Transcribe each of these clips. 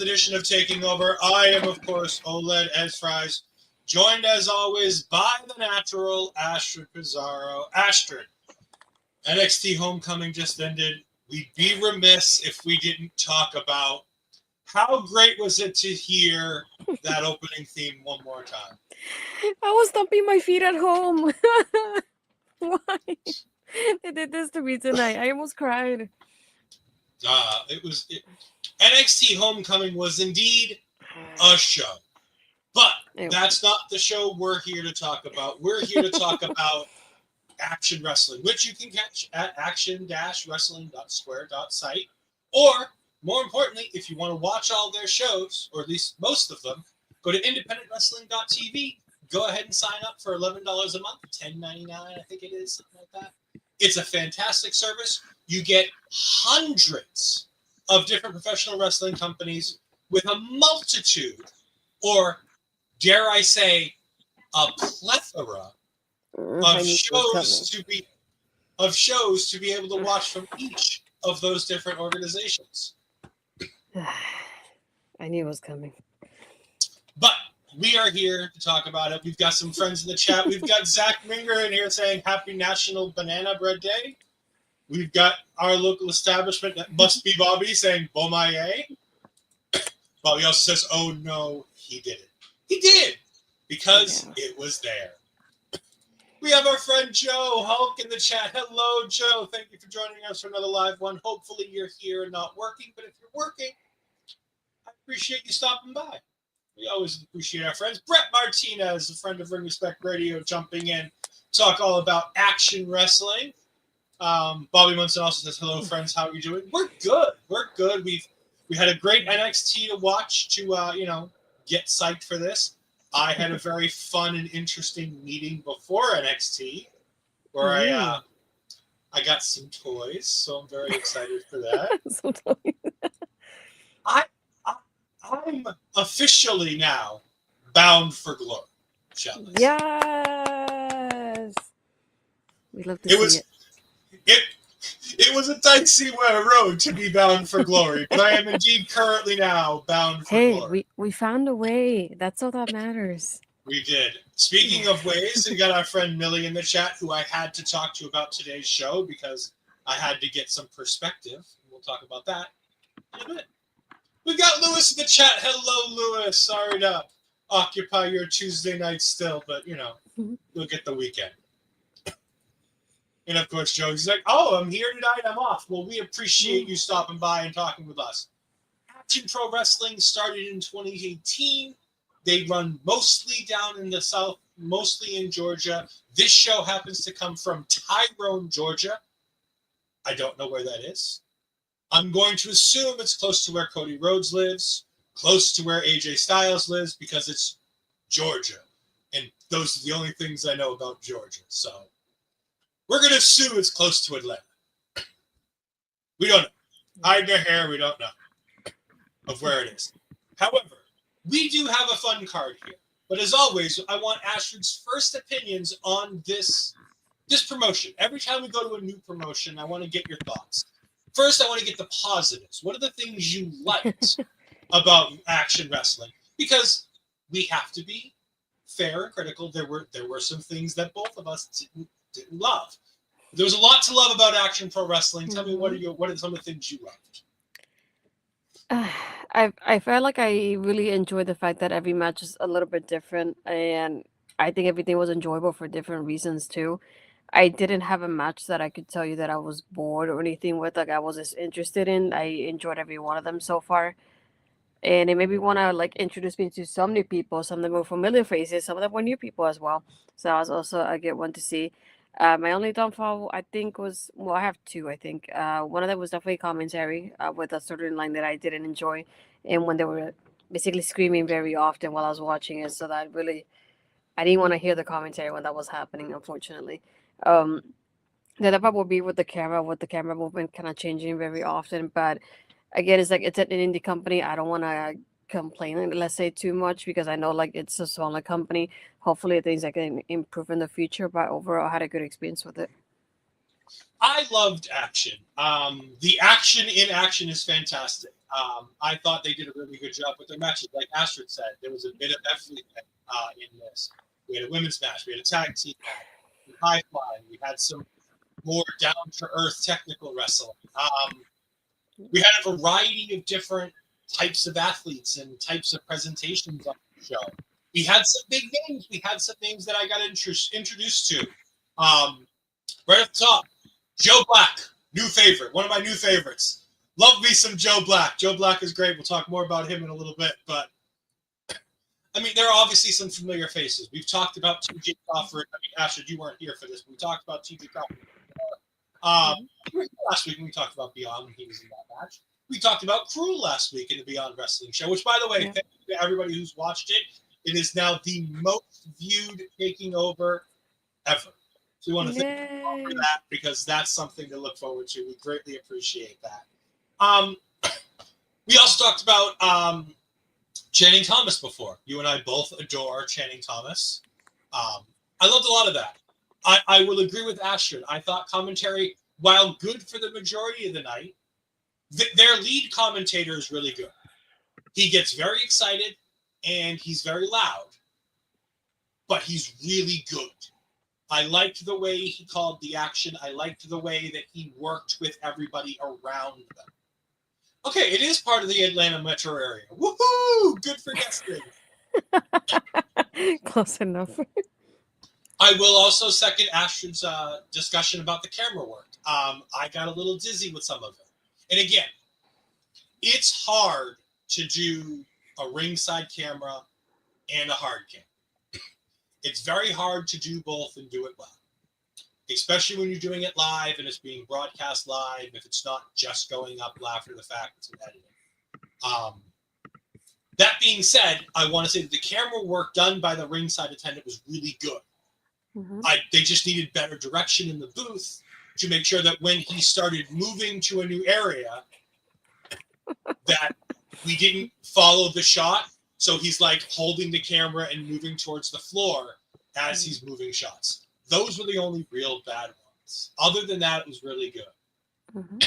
edition of Taking Over. I am, of course, Ol'Ed as Fries, joined as always by the natural Astrid Pizarro. Astrid, NXT Homecoming just ended. We'd be remiss if we didn't talk about how great was it to hear that opening theme one more time. I was stomping my feet at home. Why? They did this to me tonight. I almost cried. NXT Homecoming was indeed a show. But that's not the show we're here to talk about. We're here to talk about Action Wrestling, which you can catch at action-wrestling.square.site. Or, more importantly, if you want to watch all their shows, or at least most of them, go to independentwrestling.tv. Go ahead and sign up for $11 a month, $10.99, I think it is, something like that. It's a fantastic service. You get hundreds of different professional wrestling companies with a multitude, or dare I say, a plethora of shows to be able to watch from each of those different organizations. I knew it was coming. But we are here to talk about it. We've got some friends in the chat. We've got Zach Minger in here saying Happy National Banana Bread Day. We've got our local establishment that must be Bobby saying Bomaye. Bobby also says, oh no, he didn't. He did, because it was there. We have our friend Joe Hulk in the chat. Hello, Joe. Thank you for joining us for another live one. Hopefully you're here and not working, but if you're working, I appreciate you stopping by. We always appreciate our friends. Brett Martinez, a friend of Ring Respect Radio, jumping in, talk all about Action Wrestling. Bobby Munson also says, hello, friends. How are you doing? We're good. We're good. We had a great NXT to watch to, get psyched for this. I had a very fun and interesting meeting before NXT where I got some toys, so I'm very excited for that. Some toys. I'm officially now bound for glory. Yes. We love to see it. It was a dicey road to be bound for glory, but I am indeed currently now bound for glory. Hey, we found a way. That's all that matters. We did. Speaking of ways, we got our friend Millie in the chat, who I had to talk to about today's show because I had to get some perspective. We'll talk about that in a minute. We got Lewis in the chat. Hello, Lewis. Sorry to occupy your Tuesday night still, but, you'll get the weekend. And, of course, Joe's like, oh, I'm here tonight. I'm off. Well, we appreciate you stopping by and talking with us. Action Pro Wrestling started in 2018. They run mostly down in the South, mostly in Georgia. This show happens to come from Tyrone, Georgia. I don't know where that is. I'm going to assume it's close to where Cody Rhodes lives, close to where AJ Styles lives, because it's Georgia. And those are the only things I know about Georgia. So we're going to assume it's close to Atlanta. We don't know. Hide their hair, we don't know of where it is. However, we do have a fun card here. But as always, I want Astrid's first opinions on this promotion. Every time we go to a new promotion, I want to get your thoughts. First, I want to get the positives. What are the things you liked about Action Wrestling? Because we have to be fair and critical. There were some things that both of us didn't love. There was a lot to love about Action Pro Wrestling. Tell me, what are some of the things you loved? I felt like I really enjoyed the fact that every match is a little bit different, and I think everything was enjoyable for different reasons too. I didn't have a match that I could tell you that I was bored or anything with, like I was just interested in. I enjoyed every one of them so far. And it made me want to introduce me to some new people, some of the more familiar faces, some of them were new people as well. So that was also a good one to see. My only downfall, I think, was, I have two, I think. One of them was definitely commentary with a certain line that I didn't enjoy. And when they were basically screaming very often while I was watching it. So that really, I didn't want to hear the commentary when that was happening, unfortunately. The other part would be with the camera movement kind of changing very often. But again, it's it's an indie company. I don't want to complain, let's say, too much, because I know it's a smaller company. Hopefully things I can improve in the future, but overall I had a good experience with it. I loved Action. The action in Action is fantastic. I thought they did a really good job with their matches. Like Astrid said, there was a bit of everything in this. We had a women's match. We had a tag team match. High flying. We had some more down-to-earth technical wrestling. We had a variety of different types of athletes and types of presentations on the show. We had some big names. We had some names that I got introduced to. Right at the top, Joe Black, new favorite, one of my new favorites. Love me some Joe Black. Joe Black is great. We'll talk more about him in a little bit. But, I mean, there are obviously some familiar faces. We've talked about TJ Crawford. I mean, Astrid, you weren't here for this, but we talked about TJ Crawford. Last week when we talked about Beyond when he was in that match. We talked about Krule last week in the Beyond Wrestling show, which, by the way, thank you to everybody who's watched it. It is now the most viewed taking over ever. So we want to thank you for that because that's something to look forward to. We greatly appreciate that. We also talked about Channing Thomas before. You and I both adore Channing Thomas. I loved a lot of that. I will agree with Astrid. I thought commentary, while good for the majority of the night, their lead commentator is really good. He gets very excited and he's very loud, but he's really good. I liked the way he called the action. I liked the way that he worked with everybody around them. Okay, it is part of the Atlanta metro area. Woohoo! Good for guessing. Close enough. I will also second Astrid's discussion about the camera work. I got a little dizzy with some of it. And again, it's hard to do a ringside camera and a hard cam. It's very hard to do both and do it well, especially when you're doing it live and it's being broadcast live. If it's not just going up after the fact, it's an editing. That being said, I want to say that the camera work done by the ringside attendant was really good. Mm-hmm. They just needed better direction in the booth to make sure that when he started moving to a new area, that we didn't follow the shot. So he's like holding the camera and moving towards the floor as he's moving shots. Those were the only real bad ones. Other than that, it was really good. Mm-hmm.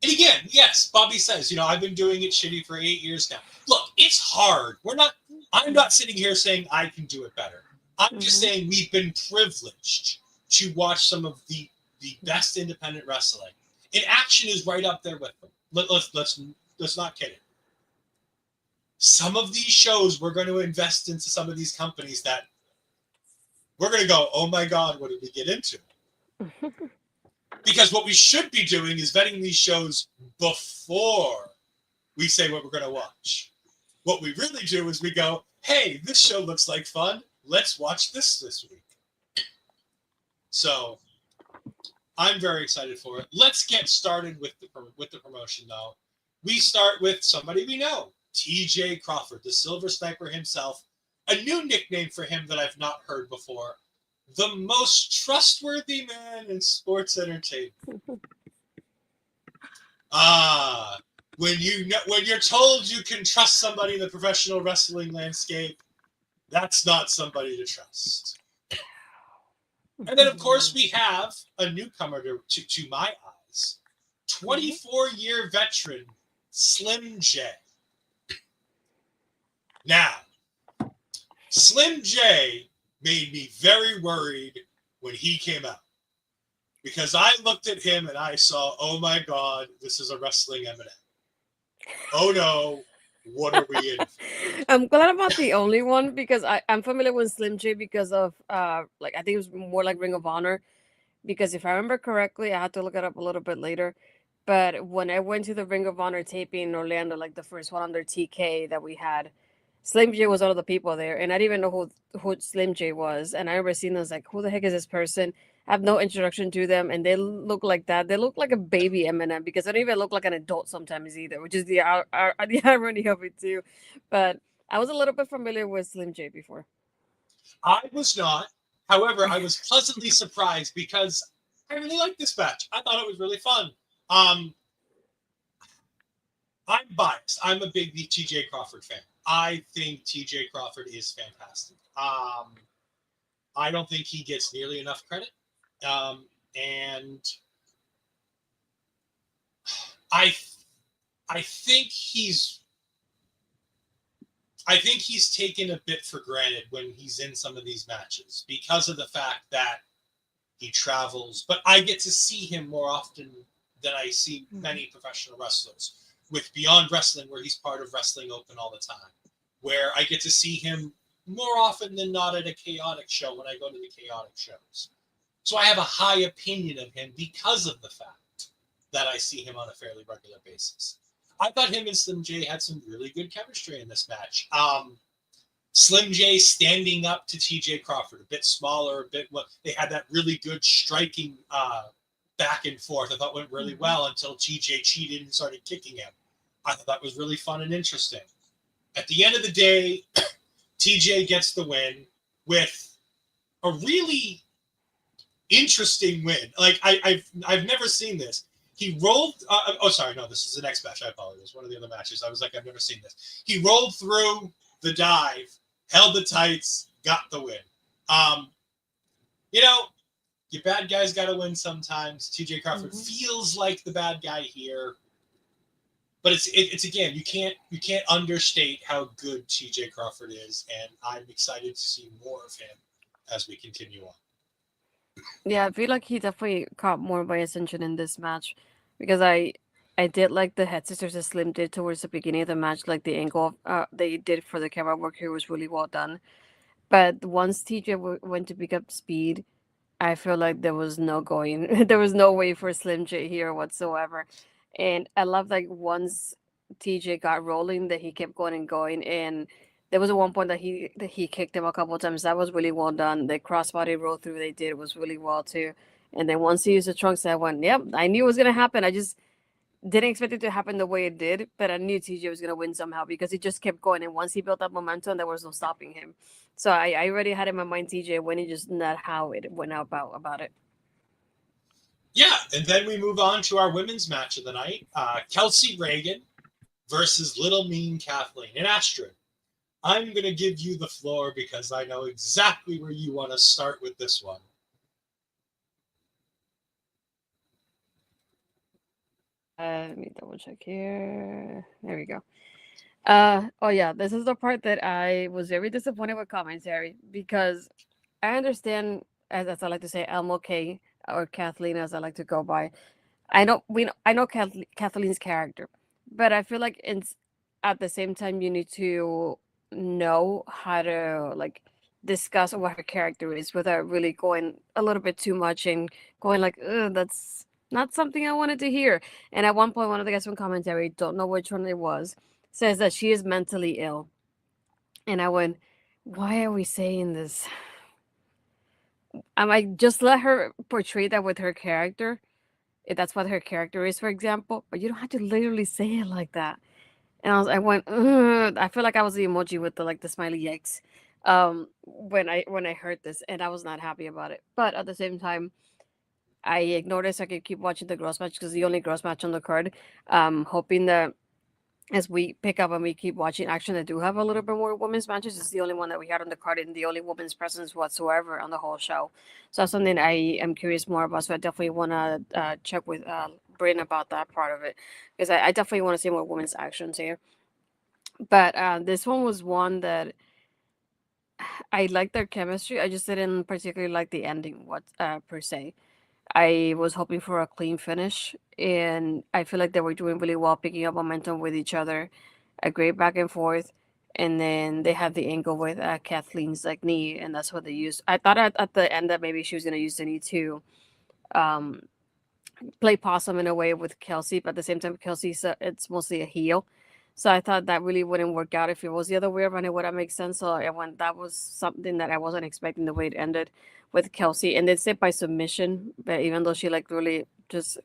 And again, yes, Bobby says, I've been doing it shitty for 8 years now. Look, it's hard. I'm not sitting here saying I can do it better. I'm just saying we've been privileged to watch some of the best independent wrestling. And action is right up there with them. Let's not kid it. Some of these shows we're going to invest into some of these companies that we're going to go, oh my God, what did we get into? Because what we should be doing is vetting these shows before we say what we're going to watch. What we really do is we go, hey, this show looks like fun. Let's watch this week. So I'm very excited for it. Let's get started with the promotion, though. We start with somebody we know, TJ Crawford, the Silver Sniper himself. A new nickname for him that I've not heard before. The most trustworthy man in sports entertainment. When you're told you can trust somebody in the professional wrestling landscape, that's not somebody to trust. And then, of course, we have a newcomer to my eyes, 24-year veteran Slim J. Now, Slim J made me very worried when he came out. Because I looked at him and I saw, oh my God, this is a wrestling M&M. Oh no, what are we in for? I'm glad I'm not the only one because I'm familiar with Slim J because of, I think it was more like Ring of Honor. Because if I remember correctly, I had to look it up a little bit later. But when I went to the Ring of Honor taping in Orlando, like the first one under TK that we had, Slim J was one of the people there. And I didn't even know who Slim J was. And I remember seeing this, like, who the heck is this person? I have no introduction to them. And they look like that. They look like a baby Eminem because they don't even look like an adult sometimes either, which is the irony of it too. But I was a little bit familiar with Slim J before. I was not. However, I was pleasantly surprised because I really liked this match. I thought it was really fun. I'm biased. I'm a big TJ Crawford fan. I think TJ Crawford is fantastic. I don't think he gets nearly enough credit. And I think he's taken a bit for granted when he's in some of these matches because of the fact that he travels. But I get to see him more often than I see many professional wrestlers with Beyond Wrestling, where he's part of Wrestling Open all the time, where I get to see him more often than not at a chaotic show when I go to the chaotic shows. So I have a high opinion of him because of the fact that I see him on a fairly regular basis. I thought him and Slim J had some really good chemistry in this match. Slim J standing up to TJ Crawford, a bit smaller, a bit. Well, they had that really good striking back and forth. I thought went really well until TJ cheated and started kicking him. I thought that was really fun and interesting. At the end of the day, TJ gets the win with a really interesting win. Like I've never seen this. He rolled. This is the next match. I apologize. One of the other matches. I was like, I've never seen this. He rolled through the dive, held the tights, got the win. Your bad guys got to win sometimes. TJ Crawford feels like the bad guy here, but it's again, you can't understate how good TJ Crawford is, and I'm excited to see more of him as we continue on. Yeah, I feel like he definitely caught more of my attention in this match because I did like the head scissors that Slim did towards the beginning of the match, like the angle they did for the camera work here was really well done. But once TJ went to pick up speed, I feel like there was no going, there was no way for Slim J here whatsoever. And I love like once TJ got rolling that he kept going and going, and there was at one point that he kicked him a couple of times. That was really well done. The crossbody roll through they did was really well too. And then once he used the trunks, I went, yep, I knew it was gonna happen. I just didn't expect it to happen the way it did, but I knew TJ was gonna win somehow because he just kept going. And once he built up momentum, there was no stopping him. So I already had in my mind TJ winning, just not how it went about it. Yeah, and then we move on to our women's match of the night. Kelsey Raegan versus Little Mean Kathleen. And Astrid, I'm going to give you the floor because I know exactly where you want to start with this one. Let me double check here. There we go. This is the part that I was very disappointed with commentary because I understand, as I like to say, Elmo K or Kathleen, as I like to go by. I know Kathleen's character, but I feel like it's at the same time you need to know how to like discuss what her character is without really going a little bit too much and going like, ugh, that's not something I wanted to hear. And at one point, one of the guys from commentary, don't know which one it was, says that she is mentally ill. And I went, why are we saying this? I'm like, just let her portray that with her character, if that's what her character is, for example. But you don't have to literally say it like that. And I went, ugh. I feel like I was the emoji with the smiley yikes, when I heard this, and I was not happy about it. But at the same time, I ignored it so I could keep watching the girls match because the only girls match on the card. Hoping that as we pick up and we keep watching action, I do have a little bit more women's matches. It's the only one that we had on the card and the only women's presence whatsoever on the whole show. So that's something I am curious more about. So I definitely want to check with Bryn about that part of it because I definitely want to see more women's actions here. But this one was one that I liked their chemistry. I just didn't particularly like the ending per se. I was hoping for a clean finish, and I feel like they were doing really well, picking up momentum with each other, a great back and forth, and then they had the angle with Kathleen's knee, and that's what they used. I thought at the end that maybe she was gonna use the knee to um, play possum in a way with Kelsey, but at the same time, Kelsey's it's mostly a heel. So I thought that really wouldn't work out if it was the other way around. It would have made sense. So that was something that I wasn't expecting the way it ended with Kelsey. And they said by submission, but even though she really just,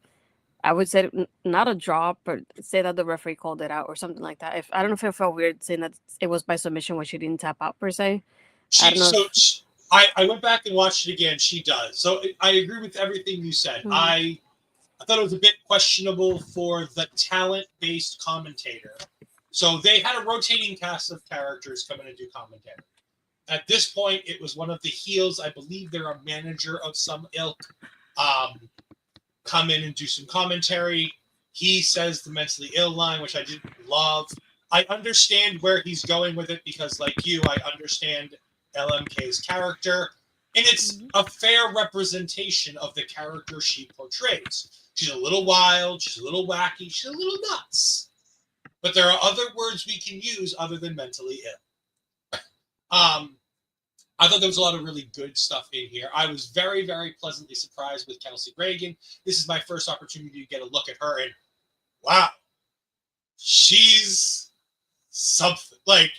I would say not a draw, but say that the referee called it out or something like that. I don't know if it felt weird saying that it was by submission when she didn't tap out per se. I don't know. I went back and watched it again. She does. So I agree with everything you said. I thought it was a bit questionable for the talent-based commentator. So they had a rotating cast of characters come in and do commentary. At this point, it was one of the heels. I believe they're a manager of some ilk. Come in and do some commentary. He says the mentally ill line, which I didn't love. I understand where he's going with it because, like you, I understand LMK's character, and it's a fair representation of the character she portrays. She's a little wild, she's a little wacky, she's a little nuts. But there are other words we can use other than mentally ill. I thought there was a lot of really good stuff in here. I was very, very pleasantly surprised with Kelsey Raegan. This is my first opportunity to get a look at her, and wow, she's something. Like,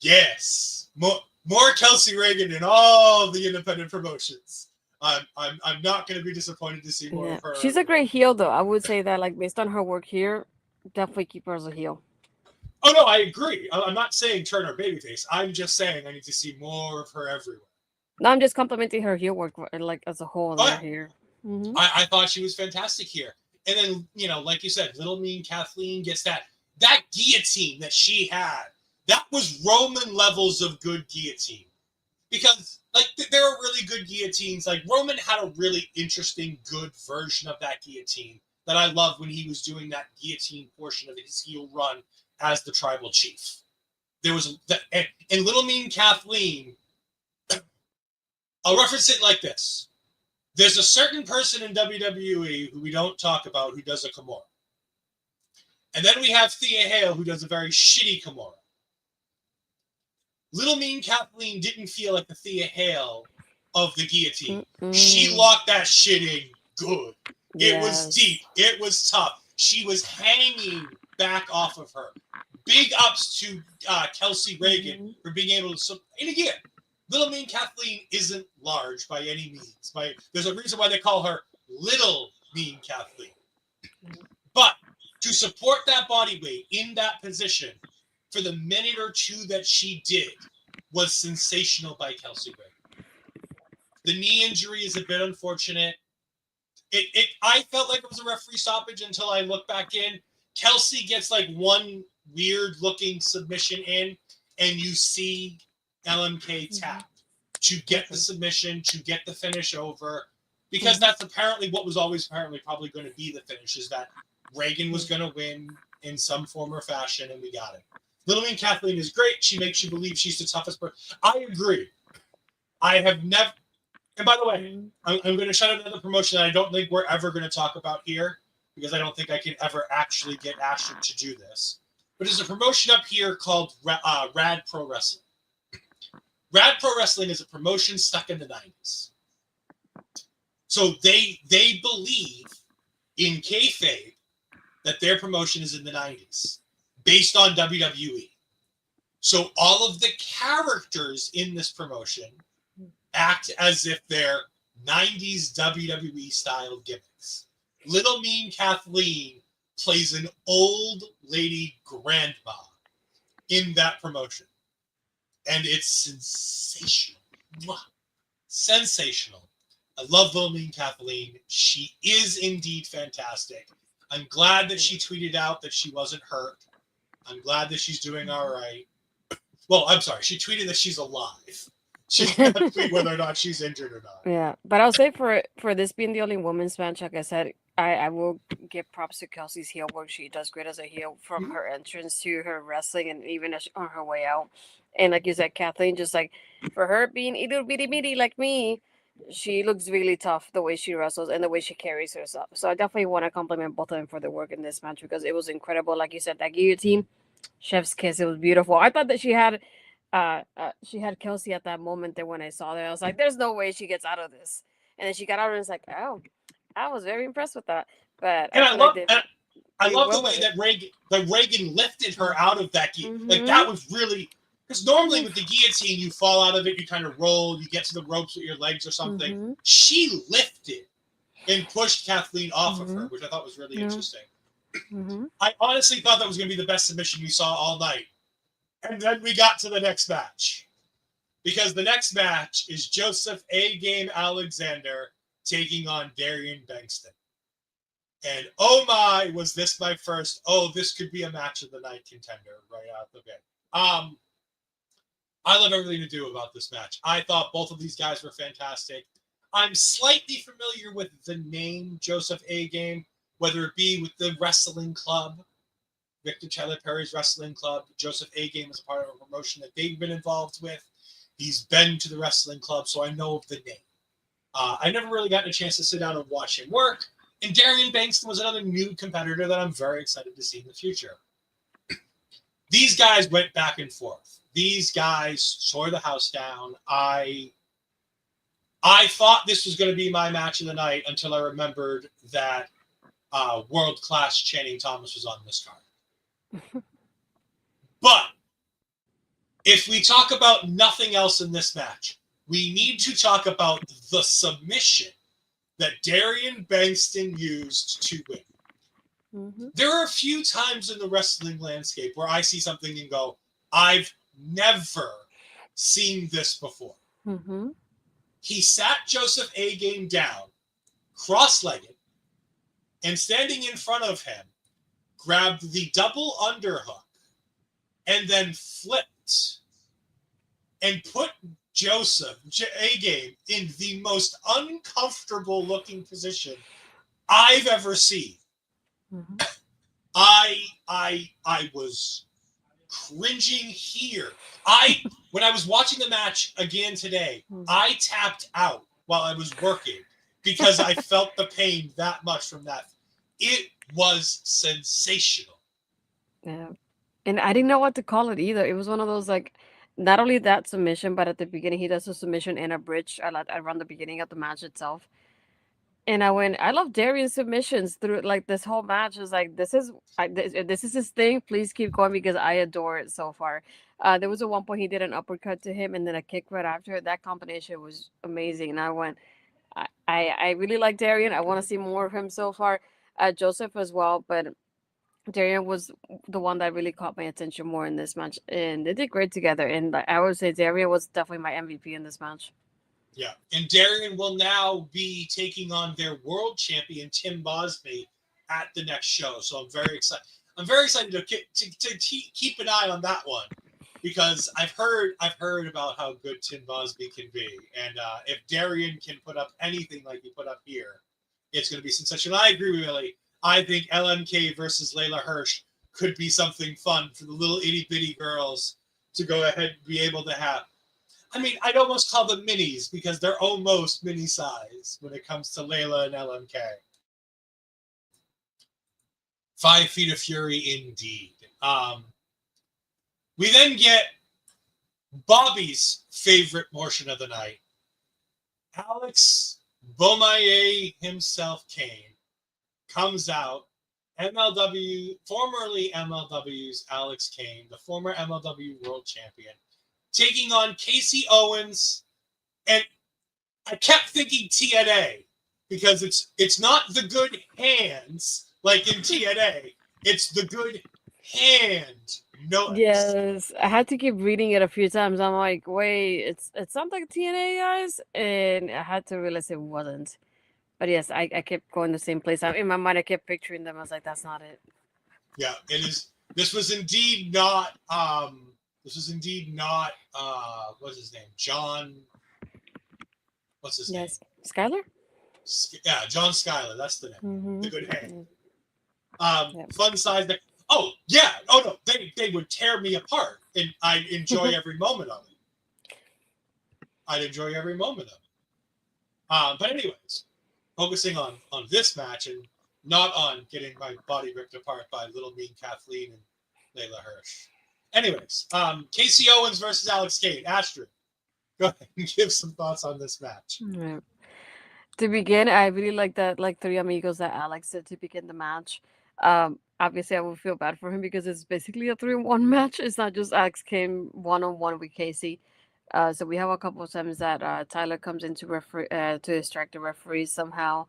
yes, more Kelsey Raegan in all the independent promotions. I'm not going to be disappointed to see more of her. She's a great heel, though. I would say that, like, based on her work here, definitely keep her as a heel. Oh, no, I agree. I'm not saying turn her babyface. I'm just saying I need to see more of her everywhere. No, I'm just complimenting her heel work, like, as a whole here. Mm-hmm. I thought she was fantastic here. And then, you know, like you said, Little Mean Kathleen gets that guillotine that she had. That was Roman levels of good guillotine. Because, like, there are really good guillotines. Like, Roman had a really interesting, good version of that guillotine that I loved when he was doing that guillotine portion of his heel run as the tribal chief. There was and Little Mean Kathleen, I'll reference it like this. There's a certain person in WWE who we don't talk about who does a Kimura. And then we have Thea Hale who does a very shitty Kimura. Little Mean Kathleen didn't feel like the Thea Hale of the guillotine. She locked that shit in good. It was deep. It was tough. She was hanging back off of her. Big ups to Kelsey Raegan for being able to. And again, Little Mean Kathleen isn't large by any means. There's a reason why they call her Little Mean Kathleen. But to support that body weight in that position for the minute or two that she did was sensational by Kelsey Raegan. The knee injury is a bit unfortunate. I felt like it was a referee stoppage until I looked back in. Kelsey gets like one weird-looking submission in, and you see LMK tap to get the submission, to get the finish over, because that's apparently what was always probably going to be the finish, is that Raegan was going to win in some form or fashion, and we got it. Little Mean Kathleen is great. She makes you believe she's the toughest person. I agree. I have never... And by the way, I'm going to shout out another promotion that I don't think we're ever going to talk about here, because I don't think I can ever actually get Astrid to do this. But there's a promotion up here called Rad Pro Wrestling. Rad Pro Wrestling is a promotion stuck in the 90s. So they believe in kayfabe that their promotion is in the 90s, based on WWE. So all of the characters in this promotion act as if they're 90s WWE style gimmicks. Little Mean Kathleen plays an old lady grandma in that promotion. And it's sensational. Sensational. I love Little Mean Kathleen. She is indeed fantastic. I'm glad that she tweeted out that she wasn't hurt. I'm glad that she's doing all right. Well, I'm sorry. She tweeted that she's alive. She can't tweet whether or not she's injured or not. Yeah, but I'll say for this being the only women's match, like I said, I will give props to Kelsey's heel work. She does great as a heel from her entrance to her wrestling and even on her way out. And like you said, Kathleen, just like for her being a little bitty bitty like me, she looks really tough the way she wrestles and the way she carries herself. So I definitely want to compliment both of them for their work in this match because it was incredible. Like you said, that guillotine, chef's kiss, it was beautiful. I thought that she had Kelsey at that moment there when I saw her. I was like, there's no way she gets out of this. And then she got out and it's like, oh, I was very impressed with that. But I love the way that Raegan lifted her out of that guillotine. Like that was really, because normally with the guillotine you fall out of it, you kind of roll, you get to the ropes with your legs or something. She lifted and pushed Kathleen off of her, which I thought was really interesting. I honestly thought that was going to be the best submission we saw all night. And then we got to the next match. Because the next match is Joseph A-Game Alexander taking on Darian Bengston. And oh my, was this my first, this could be a match of the night contender right out the gate. I love everything to do about this match. I thought both of these guys were fantastic. I'm slightly familiar with the name Joseph A-Game whether it be with the wrestling club, Victor Tyler Perry's wrestling club. Joseph A-Game is a part of a promotion that they've been involved with. He's been to the wrestling club, so I know of the name. I never really gotten a chance to sit down and watch him work. And Darian Bengston was another new competitor that I'm very excited to see in the future. These guys went back and forth. These guys tore the house down. I thought this was going to be my match of the night until I remembered that world-class Channing Thomas was on this card. But if we talk about nothing else in this match, we need to talk about the submission that Darian Bengston used to win. Mm-hmm. There are a few times in the wrestling landscape where I see something and go, I've never seen this before. Mm-hmm. He sat Joseph A-Game down, cross-legged, and standing in front of him, grabbed the double underhook and then flipped and put Joseph A-Game in the most uncomfortable looking position I've ever seen. Mm-hmm. I was cringing here. When I was watching the match again today, I tapped out while I was working because I felt the pain that much from that. It was sensational. Yeah. And I didn't know what to call it either. It was one of those, like, not only that submission, but at the beginning, he does a submission and a bridge around the beginning of the match itself. And I love Darian's submissions through, like, this whole match. Is like, this is his thing. Please keep going because I adore it so far. There was at one point he did an uppercut to him and then a kick right after it. That combination was amazing. And I really like Darian. I want to see more of him so far. Joseph as well, but Darian was the one that really caught my attention more in this match, and they did great together. And I would say Darian was definitely my MVP in this match. Yeah, and Darian will now be taking on their world champion Tim Bosby at the next show. So I'm very excited. I'm very excited to keep an eye on that one because I've heard about how good Tim Bosby can be, and if Darian can put up anything like he put up here, it's going to be sensational. I agree with Willie. I think LMK versus Layla Hirsch could be something fun for the little itty bitty girls to go ahead and be able to have. I mean, I'd almost call them minis because they're almost mini size when it comes to Layla and LMK. 5 Feet of Fury indeed. We then get Bobby's favorite portion of the night. Alex Beaumaye himself, Kane, comes out, formerly MLW's Alex Kane, the former MLW world champion, taking on Kasey Owens, and I kept thinking TNA because it's not the good hands like in TNA, it's the good hand. No. Yes, I had to keep reading it a few times. I'm like, wait, it sounds like TNA, guys, and I had to realize it wasn't. But yes, I kept going the same place. In my mind, I kept picturing them. I was like, that's not it. Yeah, it is. This was indeed not. What's his name? John. What's his name? Skylar? Yeah, John Skylar. That's the name. Mm-hmm. The good hand. Yep. Fun size. Oh yeah. Oh no. They would tear me apart, and I'd enjoy every moment of it. But anyways, focusing on this match and not on getting my body ripped apart by little mean Kathleen and Layla Hirsch. Anyways, Kasey Owens versus Alex Kane. Astrid, go ahead and give some thoughts on this match. Right. To begin, I really like that, like, three amigos that Alex did to begin the match. Obviously, I would feel bad for him because it's basically a 3-on-1 match. It's not just Alex Kane one-on-one with Kasey. So we have a couple of times that Tyler comes in to distract the referee somehow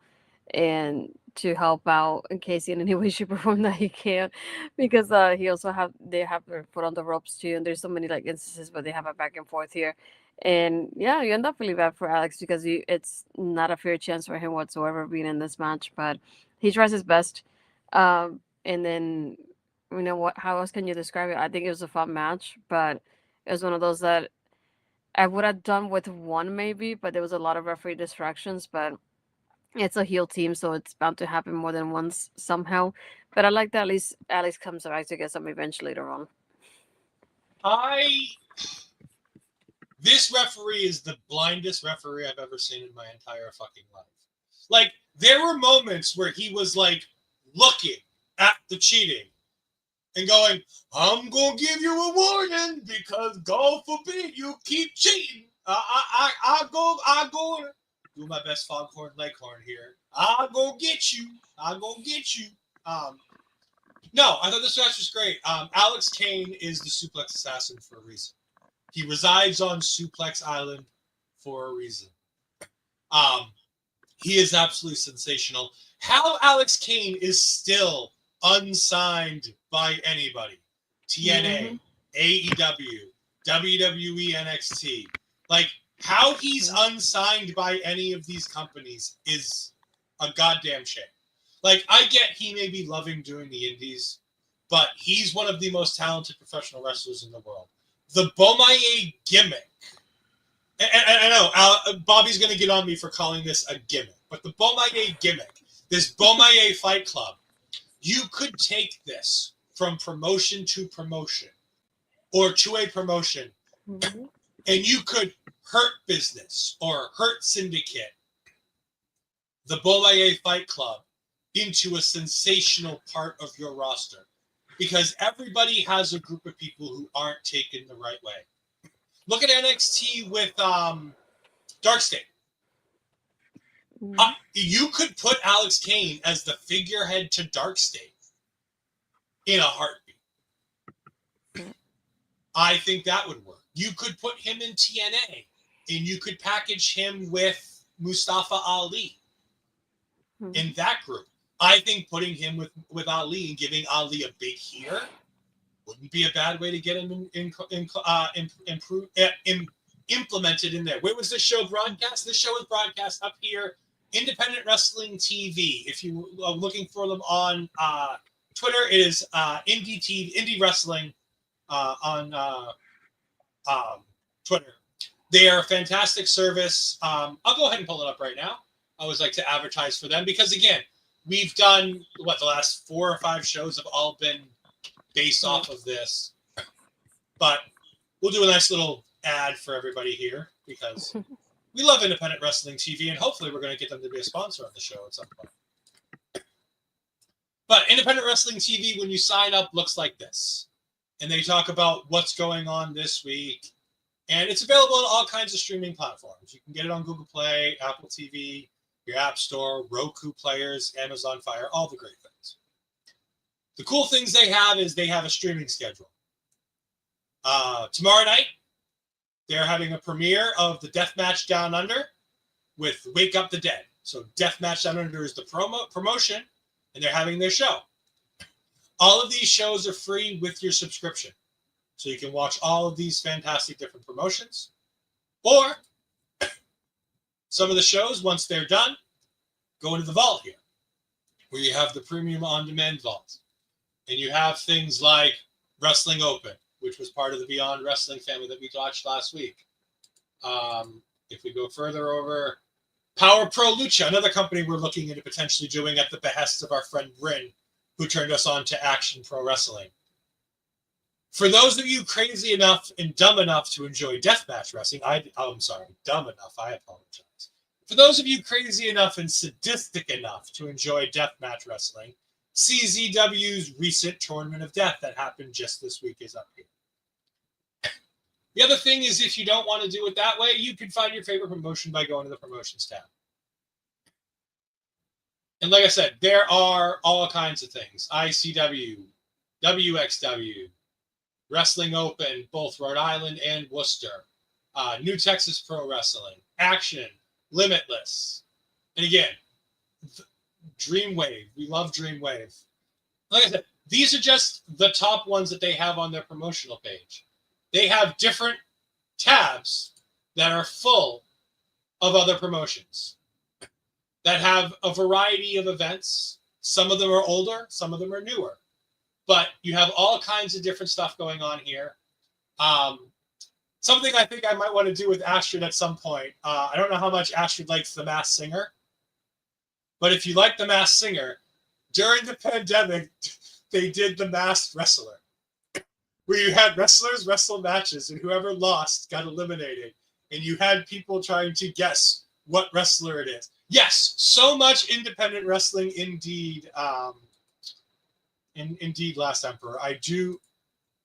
and to help out in Kasey in any way, shape, or form that he can, because they have their foot on the ropes too, and there's so many like instances where they have a back and forth here, and yeah, you end up feeling bad for Alex because it's not a fair chance for him whatsoever being in this match, but he tries his best, and then how else can you describe it? I think it was a fun match, but it was one of those that I would have done with one maybe, but there was a lot of referee distractions, but It's a heel team, so it's bound to happen more than once somehow. But I like that at least Alex comes back to get some revenge later on. This referee is the blindest referee I've ever seen in my entire fucking life. Like, there were moments where he was like looking at the cheating and going, I'm going to give you a warning because God forbid you keep cheating. I go do my best foghorn leghorn here. I'll go get you. No, I thought this match was great. Alex Kane is the suplex assassin for a reason. He resides on Suplex Island for a reason. He is absolutely sensational. How Alex Kane is still unsigned by anybody. TNA, AEW, WWE NXT. Like, how he's unsigned by any of these companies is a goddamn shame. Like, I get he may be loving doing the indies, but he's one of the most talented professional wrestlers in the world. The Bomaye gimmick, and I know Bobby's going to get on me for calling this a gimmick, but the Bomaye gimmick, this Bomaye Fight Club, you could take this from promotion to promotion or to a promotion, and you could hurt business or hurt syndicate the Bomaye Fight Club into a sensational part of your roster. Because everybody has a group of people who aren't taken the right way. Look at NXT with Dark State. You could put Alex Kane as the figurehead to Dark State in a heartbeat. I think that would work. You could put him in TNA, and you could package him with Mustafa Ali in that group. I think putting him with Ali and giving Ali a big here wouldn't be a bad way to get him implemented in there. Where was this show broadcast? This show was broadcast up here, Independent Wrestling TV. If you are looking for them on Twitter, it is Indie Wrestling on Twitter. They are a fantastic service. I'll go ahead and pull it up right now. I always like to advertise for them because, again, we've done, the last 4 or 5 shows have all been based off of this. But we'll do a nice little ad for everybody here because we love Independent Wrestling TV, and hopefully we're going to get them to be a sponsor on the show at some point. But Independent Wrestling TV, when you sign up, looks like this. And they talk about what's going on this week. And it's available on all kinds of streaming platforms. You can get it on Google Play, Apple TV, your App Store, Roku players, Amazon Fire, all the great things. The cool things they have is they have a streaming schedule. Tomorrow night, they're having a premiere of the Deathmatch Down Under with Wake Up the Dead. So Deathmatch Down Under is the promotion, and they're having their show. All of these shows are free with your subscription. So you can watch all of these fantastic different promotions. Or some of the shows, once they're done, go into the vault here, where you have the premium on-demand vault. And you have things like Wrestling Open, which was part of the Beyond Wrestling family that we watched last week. If we go further over, Power Pro Lucha, another company we're looking into potentially doing at the behest of our friend Bryn, who turned us on to Action Pro Wrestling. For those of you crazy enough and dumb enough to enjoy deathmatch wrestling, dumb enough, I apologize. For those of you crazy enough and sadistic enough to enjoy deathmatch wrestling, CZW's recent Tournament of Death that happened just this week is up here. The other thing is, if you don't want to do it that way, you can find your favorite promotion by going to the promotions tab. And like I said, there are all kinds of things. ICW, WXW, Wrestling Open, both Rhode Island and Worcester, New Texas Pro Wrestling, Action, Limitless. And again, Dreamwave. We love Dreamwave. Like I said, these are just the top ones that they have on their promotional page. They have different tabs that are full of other promotions that have a variety of events. Some of them are older, some of them are newer. But you have all kinds of different stuff going on here. Something I think I might want to do with Astrid at some point. I don't know how much Astrid likes The Masked Singer. But if you like The Masked Singer, during the pandemic, they did The Masked Wrestler, where you had wrestlers wrestle matches, and whoever lost got eliminated. And you had people trying to guess what wrestler it is. Yes, so much independent wrestling indeed. Indeed, Last Emperor. I do.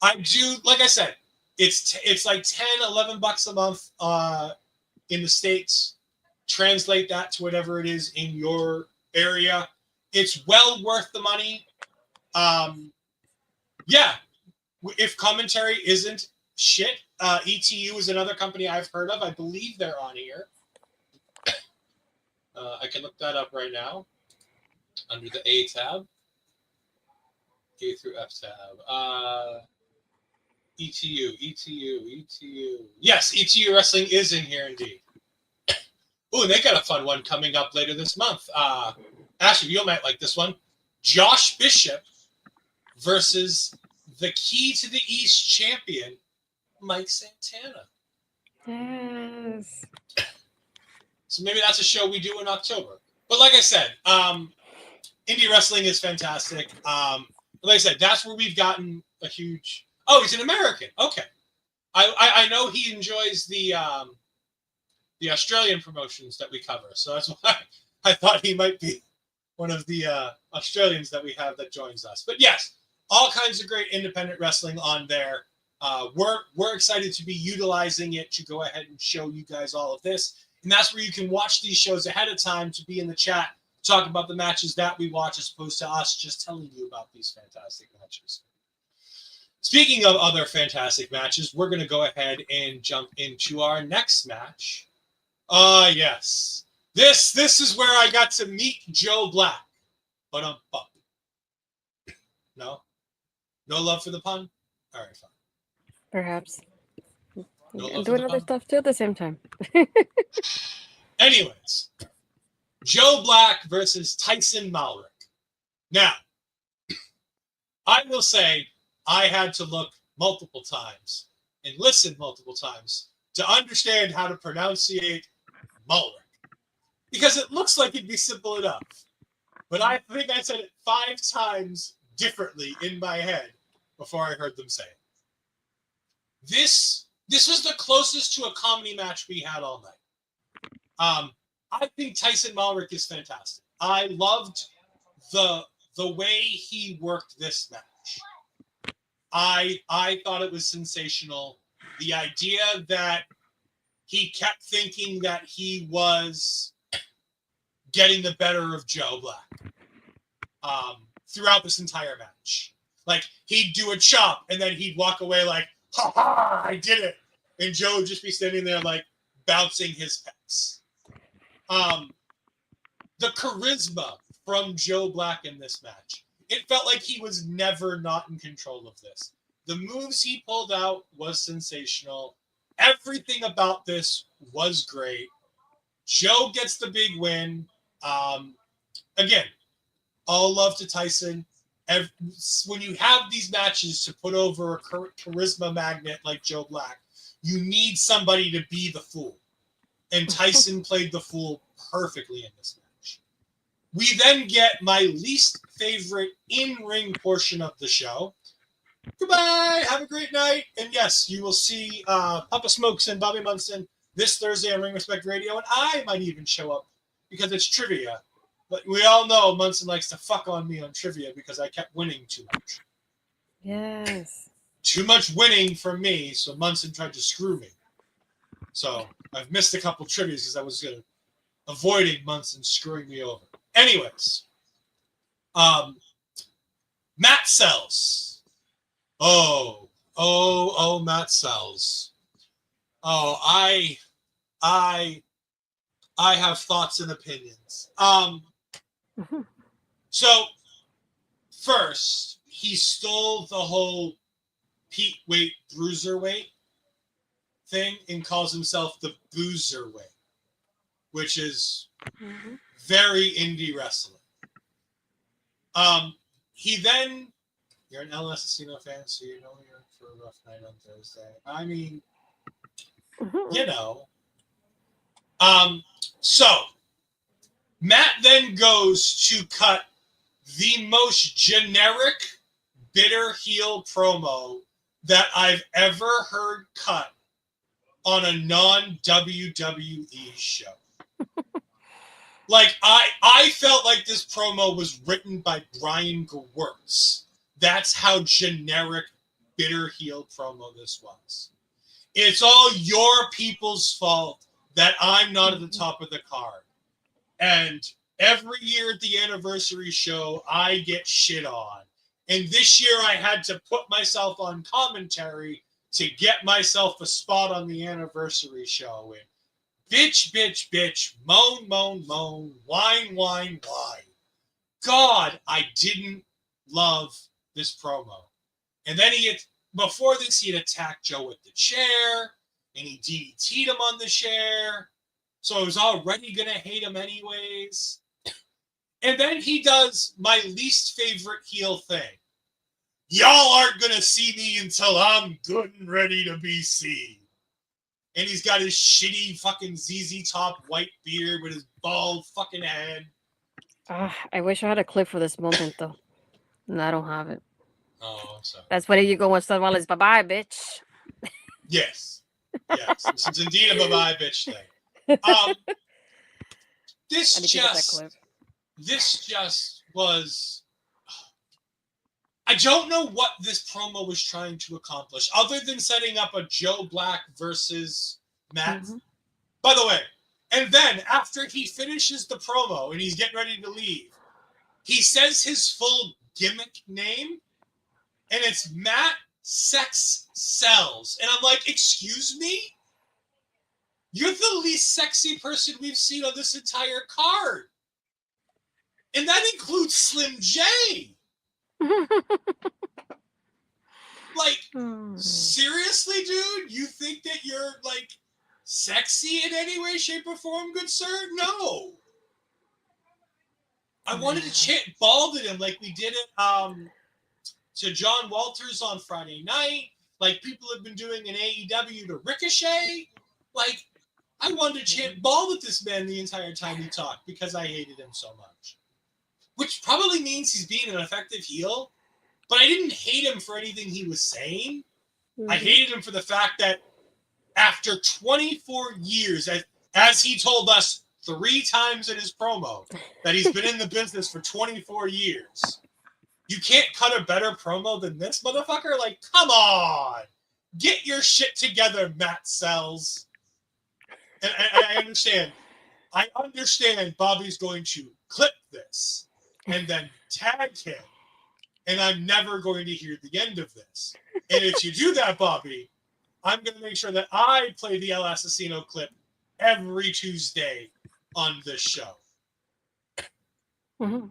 Like I said, it's like $10-11 a month in the States. Translate that to whatever it is in your area. It's well worth the money. Yeah, if commentary isn't shit, ETU is another company I've heard of. I believe they're on here. I can look that up right now under the A tab. A through F tab. ETU. Yes, ETU Wrestling is in here indeed. Oh, and they got a fun one coming up later this month. Ashley, you might like this one. Josh Bishop versus the Key to the East champion, Mike Santana. Yes. So maybe that's a show we do in October. But like I said, indie wrestling is fantastic. Like I said, that's where we've gotten a huge... Oh, he's an American. Okay. I know he enjoys the Australian promotions that we cover. So that's why I thought he might be one of the Australians that we have that joins us. But yes, all kinds of great independent wrestling on there. We're excited to be utilizing it to go ahead and show you guys all of this. And that's where you can watch these shows ahead of time to be in the chat, talk about the matches that we watch as opposed to us just telling you about these fantastic matches. Speaking of other fantastic matches, we're going to go ahead and jump into our next match. Yes. This is where I got to meet Joe Black. But no? No love for the pun? All right, fine. Perhaps. No And doing other stuff too at the same time. Anyways, Joe Black versus Tyson Malrick. Now, I will say I had to look multiple times and listen multiple times to understand how to pronunciate Malrick. Because it looks like it'd be simple enough. But I think I said it 5 times differently in my head before I heard them say it. This was the closest to a comedy match we had all night. I think Tyson Malrick is fantastic. I loved the way he worked this match. I thought it was sensational. The idea that he kept thinking that he was getting the better of Joe Black throughout this entire match. Like, he'd do a chop, and then he'd walk away like, ha ha, I did it. And Joe would just be standing there like bouncing his pecs. The charisma from Joe Black in this match. It felt like he was never not in control of this. The moves he pulled out was sensational. Everything about this was great. Joe gets the big win. Again, all love to Tyson. When you have these matches to put over a charisma magnet like Joe Black, you need somebody to be the fool. And Tyson played the fool perfectly in this match. We then get my least favorite in-ring portion of the show. Goodbye. Have a great night. And yes, you will see Papa Smokes and Bobby Munson this Thursday on Ring Respect Radio. And I might even show up because it's trivia. But we all know Munson likes to fuck on me on trivia because I kept winning too much. Yes. Too much winning for me, so Munson tried to screw me. So I've missed a couple trivias because I was avoiding Munson screwing me over. Anyways, Matt Sells. Oh, Matt Sells. Oh, I have thoughts and opinions. So first, he stole the whole Pete weight, bruiser weight thing and calls himself the Boozer weight, which is very indie wrestling. He then, you're an El Asesino fan, so you know you're in for a rough night on Thursday. I mean, you know. So Matt then goes to cut the most generic bitter heel promo that I've ever heard cut on a non-WWE show. Like, I felt like this promo was written by Brian Gewirtz. That's how generic bitter heel promo this was. It's all your people's fault that I'm not at the top of the card. And every year at the anniversary show, I get shit on. And this year I had to put myself on commentary to get myself a spot on the anniversary show. And bitch, bitch, bitch, moan, moan, moan, whine, whine, whine. God, I didn't love this promo. And then before this, he had attacked Joe with the chair, and he DDT'd him on the chair. So I was already going to hate him anyways. And then he does my least favorite heel thing. Y'all aren't going to see me until I'm good and ready to be seen. And he's got his shitty fucking ZZ Top white beard with his bald fucking head. I wish I had a clip for this moment, though. No, I don't have it. Oh, sorry. That's where you go with Stud Wallace. Bye-bye, bitch. Yes. Yes. This is indeed a bye-bye bitch thing. This just was... I don't know what this promo was trying to accomplish, other than setting up a Joe Black versus Matt. Mm-hmm. By the way, and then after he finishes the promo and he's getting ready to leave, he says his full gimmick name, and it's Matt Sex Sells. And I'm like, excuse me? You're the least sexy person we've seen on this entire card. And that includes Slim J. Like, seriously, dude? You think that you're, like, sexy in any way, shape, or form, good sir? No. I wanted to chant bald at him like we did it to John Walters on Friday night. Like people have been doing in AEW to Ricochet. Like, I wanted to chant bald at this man the entire time he talked because I hated him so much. Which probably means he's being an effective heel. But I didn't hate him for anything he was saying. Mm-hmm. I hated him for the fact that after 24 years, as he told us 3 times in his promo, that he's been in the business for 24 years, you can't cut a better promo than this motherfucker? Like, come on! Get your shit together, Matt Sells. And I understand. I understand Bobby's going to clip this and then tag him. And I'm never going to hear the end of this. And if you do that, Bobby, I'm going to make sure that I play the El Assassino clip every Tuesday on this show. Mm-hmm.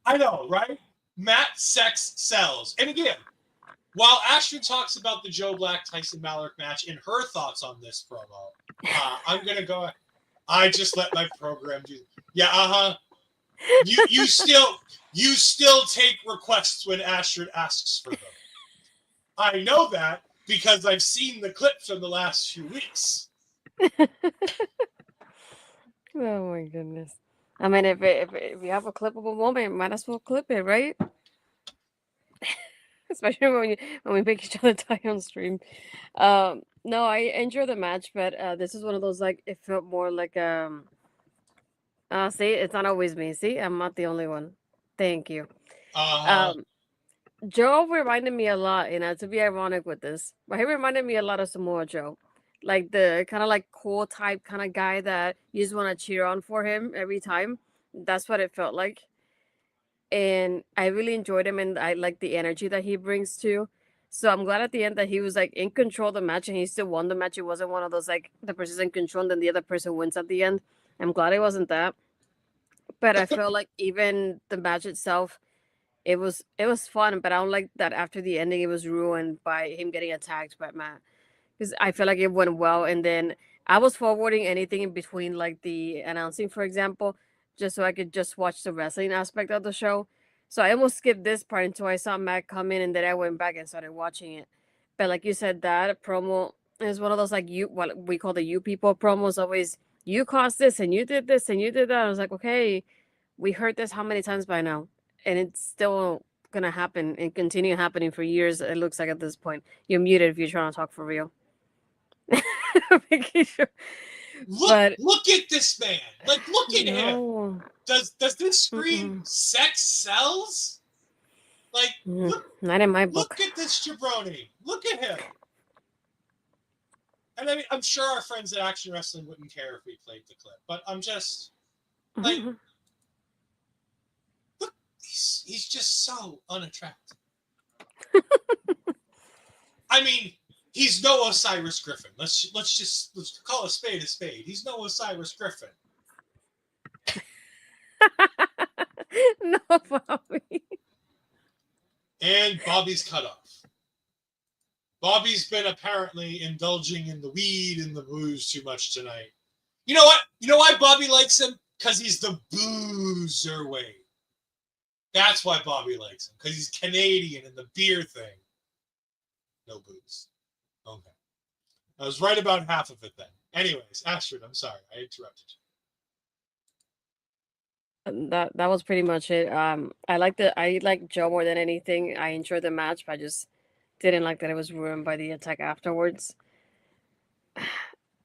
I know, right? Matt Sex Sells. And again, while Astrid talks about the Joe Black Tyson Malrick match and her thoughts on this promo, I'm going to go. I just let my program do. Yeah, You still take requests when Astrid asks for them. I know that because I've seen the clips from the last few weeks. Oh my goodness! I mean, if we have a clippable moment, might as well clip it, right? Especially when we make each other die on stream. No, I enjoy the match, but this is one of those, like, it felt more like see, it's not always me. See, I'm not the only one. Thank you. Joe reminded me a lot, to be ironic with this, but he reminded me a lot of Samoa Joe. Like the kind of like cool type kind of guy that you just want to cheer on for him every time. That's what it felt like. And I really enjoyed him, and I like the energy that he brings too. So I'm glad at the end that he was like in control of the match and he still won the match. It wasn't one of those like the person's in control and then the other person wins at the end. I'm glad it wasn't that. But I felt like even the match itself, it was fun, but I don't like that after the ending it was ruined by him getting attacked by Matt. Because I feel like it went well, and then I was forwarding anything in between, like the announcing, for example, just so I could just watch the wrestling aspect of the show. So I almost skipped this part until I saw Matt come in, and then I went back and started watching it. But like you said, that promo is one of those like what we call the you people promos. Always you caused this and you did this and you did that. I was like, okay, we heard this how many times by now? And it's still gonna happen and continue happening for years, it looks like at this point. You're muted if you're trying to talk for real. Making sure. Look at this man. Like, look at him. No. Does this scream sex sells? Like, not in my book. Look at this jabroni. Look at him. And I mean, I'm sure our friends at Action Wrestling wouldn't care if we played the clip, but I'm just like, look, he's just so unattractive. I mean, he's no Osiris Griffin. Let's call a spade a spade. He's no Osiris Griffin. No, Bobby. And Bobby's cut off. Bobby's been apparently indulging in the weed and the booze too much tonight. You know what? You know why Bobby likes him? Because he's the boozer way. That's why Bobby likes him. Because he's Canadian and the beer thing. No booze. Okay. I was right about half of it then. Anyways, Astrid, I'm sorry. I interrupted you. That was pretty much it. I like Joe more than anything. I enjoyed the match, but I just didn't like that it was ruined by the attack afterwards.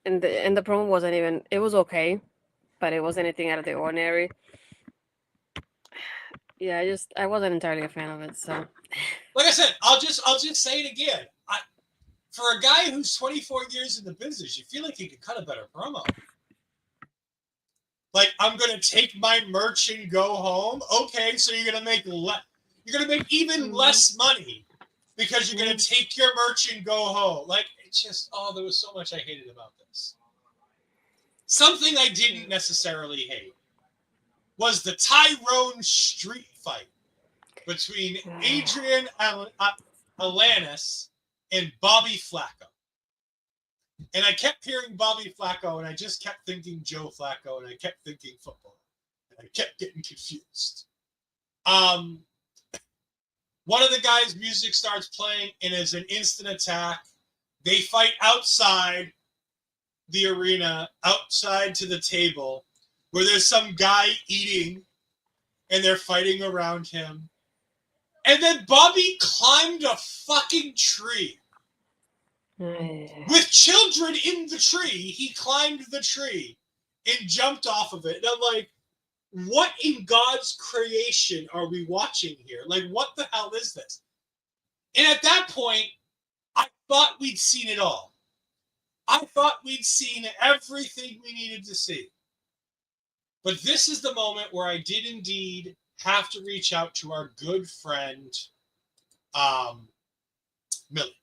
And the promo wasn't even, it was okay, but it wasn't anything out of the ordinary. Yeah, I wasn't entirely a fan of it. So, like I said, I'll just say it again. For a guy who's 24 years in the business, you feel like he could cut a better promo. Like, I'm gonna take my merch and go home. Okay, so you're gonna make even less money because you're gonna take your merch and go home. Like, it's just, there was so much I hated about this. Something I didn't necessarily hate was the Tyrone street fight between Adrian Alanis and Bobby Flaco. And I kept hearing Bobby Flaco, and I just kept thinking Joe Flacco, and I kept thinking football. And I kept getting confused. One of the guys' music starts playing, and is an instant attack. They fight outside the arena, outside to the table, where there's some guy eating, and they're fighting around him. And then Bobby climbed a fucking tree. With children in the tree, he climbed the tree and jumped off of it. And I'm like, what in God's creation are we watching here? Like, what the hell is this? And at that point, I thought we'd seen it all. I thought we'd seen everything we needed to see. But this is the moment where I did indeed have to reach out to our good friend, Millie.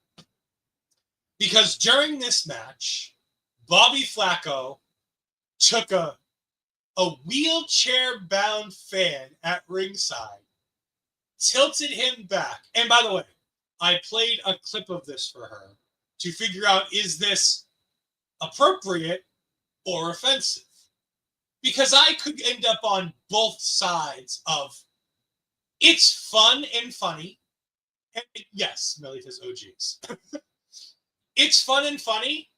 Because during this match, Bobby Flaco took a wheelchair-bound fan at ringside, tilted him back. And by the way, I played a clip of this for her to figure out, is this appropriate or offensive? Because I could end up on both sides of it's fun and funny. And yes, Millie says, oh, geez. It's fun and funny,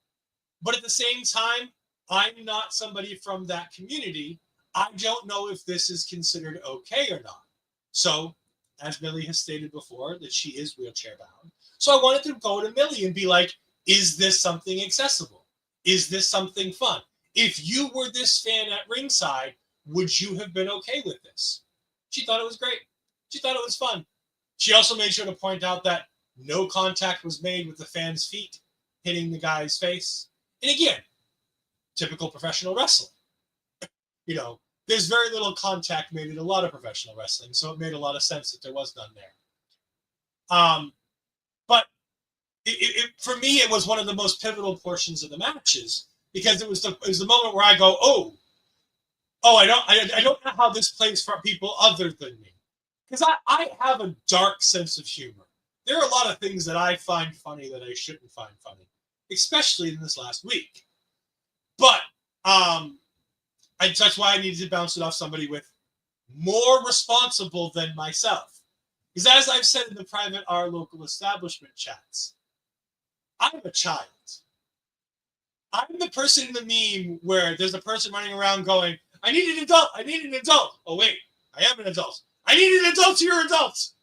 but at the same time, I'm not somebody from that community. I don't know if this is considered okay or not. So, as Millie has stated before, that she is wheelchair bound. So I wanted to go to Millie and be like, is this something accessible? Is this something fun? If you were this fan at ringside, would you have been okay with this? She thought it was great. She thought it was fun. She also made sure to point out that no contact was made with the fan's feet hitting the guy's face. And again, typical professional wrestling. You know, there's very little contact made in a lot of professional wrestling, so it made a lot of sense that there was none there. But for me, it was one of the most pivotal portions of the matches because it was the moment where I go, I don't know how this plays for people other than me, because I have a dark sense of humor. There are a lot of things that I find funny that I shouldn't find funny, especially in this last week. But that's why I needed to bounce it off somebody with more responsible than myself. Because as I've said in the private our local establishment chats, I'm a child. I'm the person in the meme where there's a person running around going, I need an adult. I need an adult. Oh, wait. I am an adult. I need an adult. You're adults.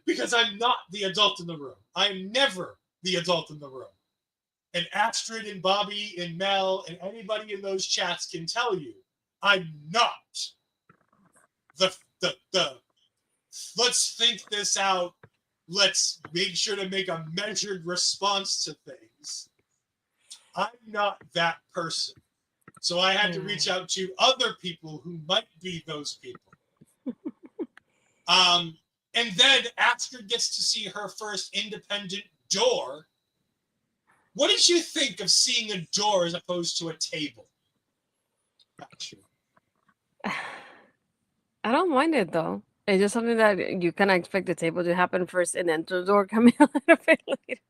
Because I'm not the adult in the room. I'm never the adult in the room. And Astrid and Bobby and Mel and anybody in those chats can tell you, I'm not the let's think this out. Let's make sure to make a measured response to things. I'm not that person. So I had to reach out to other people who might be those people. And then Astrid gets to see her first independent door. What did you think of seeing a door as opposed to a table? I don't mind it though. It's just something that you kind of expect the table to happen first and then the door coming a little bit later.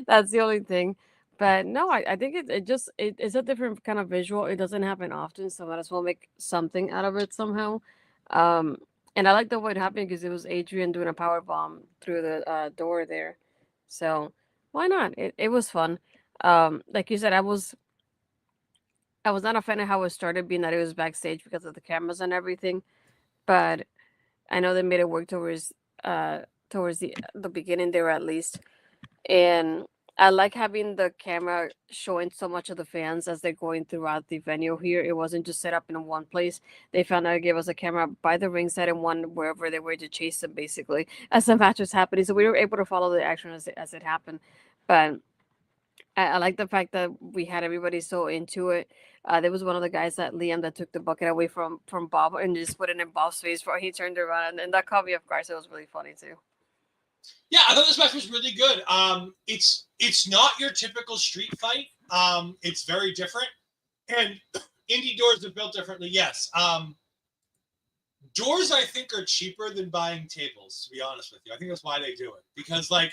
That's the only thing. But no, I think it's a different kind of visual. It doesn't happen often, so might as well make something out of it somehow. And I like the way it happened because it was Adrian doing a power bomb through the door there. So why not? It was fun. Like you said, I was not a fan of how it started, being that it was backstage because of the cameras and everything. But I know they made it work towards the beginning there at least. And I like having the camera showing so much of the fans as they're going throughout the venue here. It wasn't just set up in one place. They found out to give us a camera by the ringside and one wherever they were to chase them, basically, as the match was happening. So we were able to follow the action as it happened. But I like the fact that we had everybody so into it. There was one of the guys that Liam that took the bucket away from Bob and just put it in Bob's face before he turned around, and that caught me off guard. So it was really funny too. Yeah, I thought this match was really good. It's not your typical street fight. It's very different, and indie doors are built differently. Yes. Doors, I think, are cheaper than buying tables, to be honest with you. I think that's why they do it. Because, like,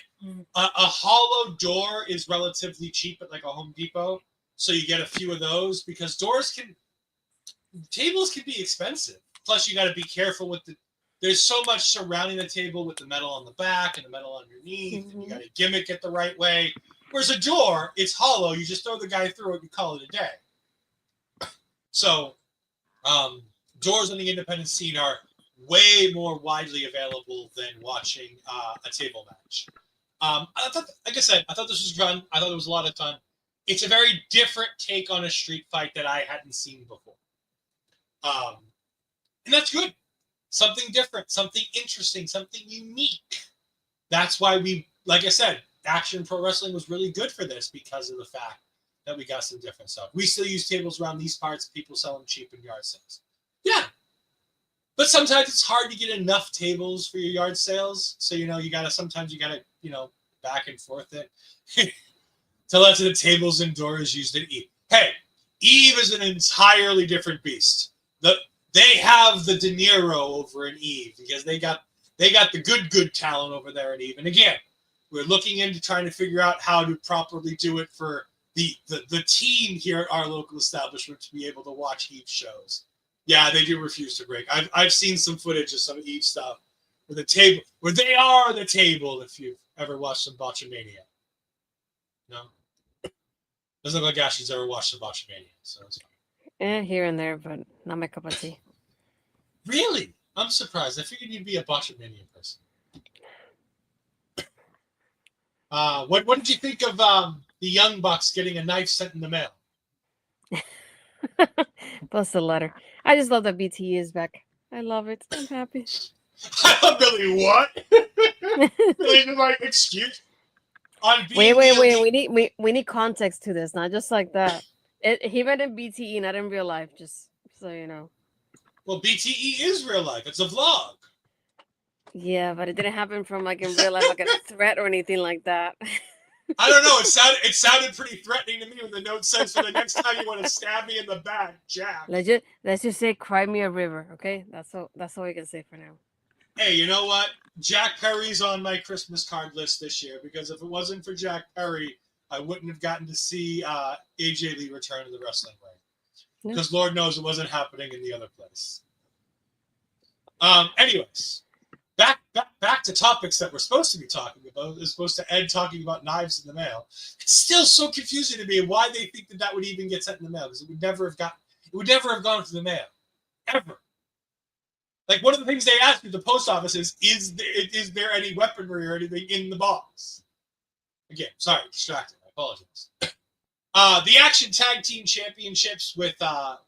a hollow door is relatively cheap at, like, a Home Depot. So you get a few of those. Because tables can be expensive. Plus, you got to be careful with there's so much surrounding the table with the metal on the back and the metal underneath. And you got to gimmick it the right way. Whereas a door, it's hollow. You just throw the guy through it and call it a day. So, doors on the independent scene are way more widely available than watching a table match. I thought, like I said, I thought this was fun. I thought it was a lot of fun. It's a very different take on a street fight that I hadn't seen before. And that's good. Something different, something interesting, something unique. That's why like I said, Action Pro Wrestling was really good for this because of the fact that we got some different stuff. We still use tables around these parts. People sell them cheap in yard sales. Yeah. But sometimes it's hard to get enough tables for your yard sales. So, you gotta, back and forth it. Tell that to the tables and doors used at Eve. Hey, Eve is an entirely different beast. They have the De Niro over in Eve because they got the good talent over there at Eve. And again, we're looking into trying to figure out how to properly do it for the team here at our local establishment to be able to watch Eve shows. Yeah, they do refuse to break. I've seen some footage of some Eve stuff where they are the table. If you've ever watched some Botchamania, no, doesn't look like Ashley's ever watched some Botchamania, so it's fine. Here and there, but not my cup of tea. Really, I'm surprised. I figured you'd be a Botchamania person. What did you think of the Young Bucks getting a knife sent in the mail? Plus the letter. I just love that BTE is back. I love it. I'm happy. Billy, what? Billy, like, excuse. Wait. We need context to this, not just like that. He meant in BTE, not in real life. Just so you know. Well, BTE is real life. It's a vlog. Yeah, but it didn't happen from like in real life, like a threat or anything like that. I don't know. It sounded pretty threatening to me when the note says, "For the next time you want to stab me in the back, Jack." Let's just say, "Cry me a river," okay? That's all we can say for now. Hey, you know what? Jack Perry's on my Christmas card list this year because if it wasn't for Jack Perry, I wouldn't have gotten to see AJ Lee return to the wrestling ring. Because Lord knows it wasn't happening in the other place. Anyways, back to topics that we're supposed to be talking about, as opposed to Ed talking about knives in the mail. It's still so confusing to me why they think that would even get sent in the mail, because it would never have gone through the mail, ever. Like, one of the things they ask you at the post office is there any weaponry or anything in the box? Again, sorry, distracted. I apologize. The Action Tag Team Championships with Top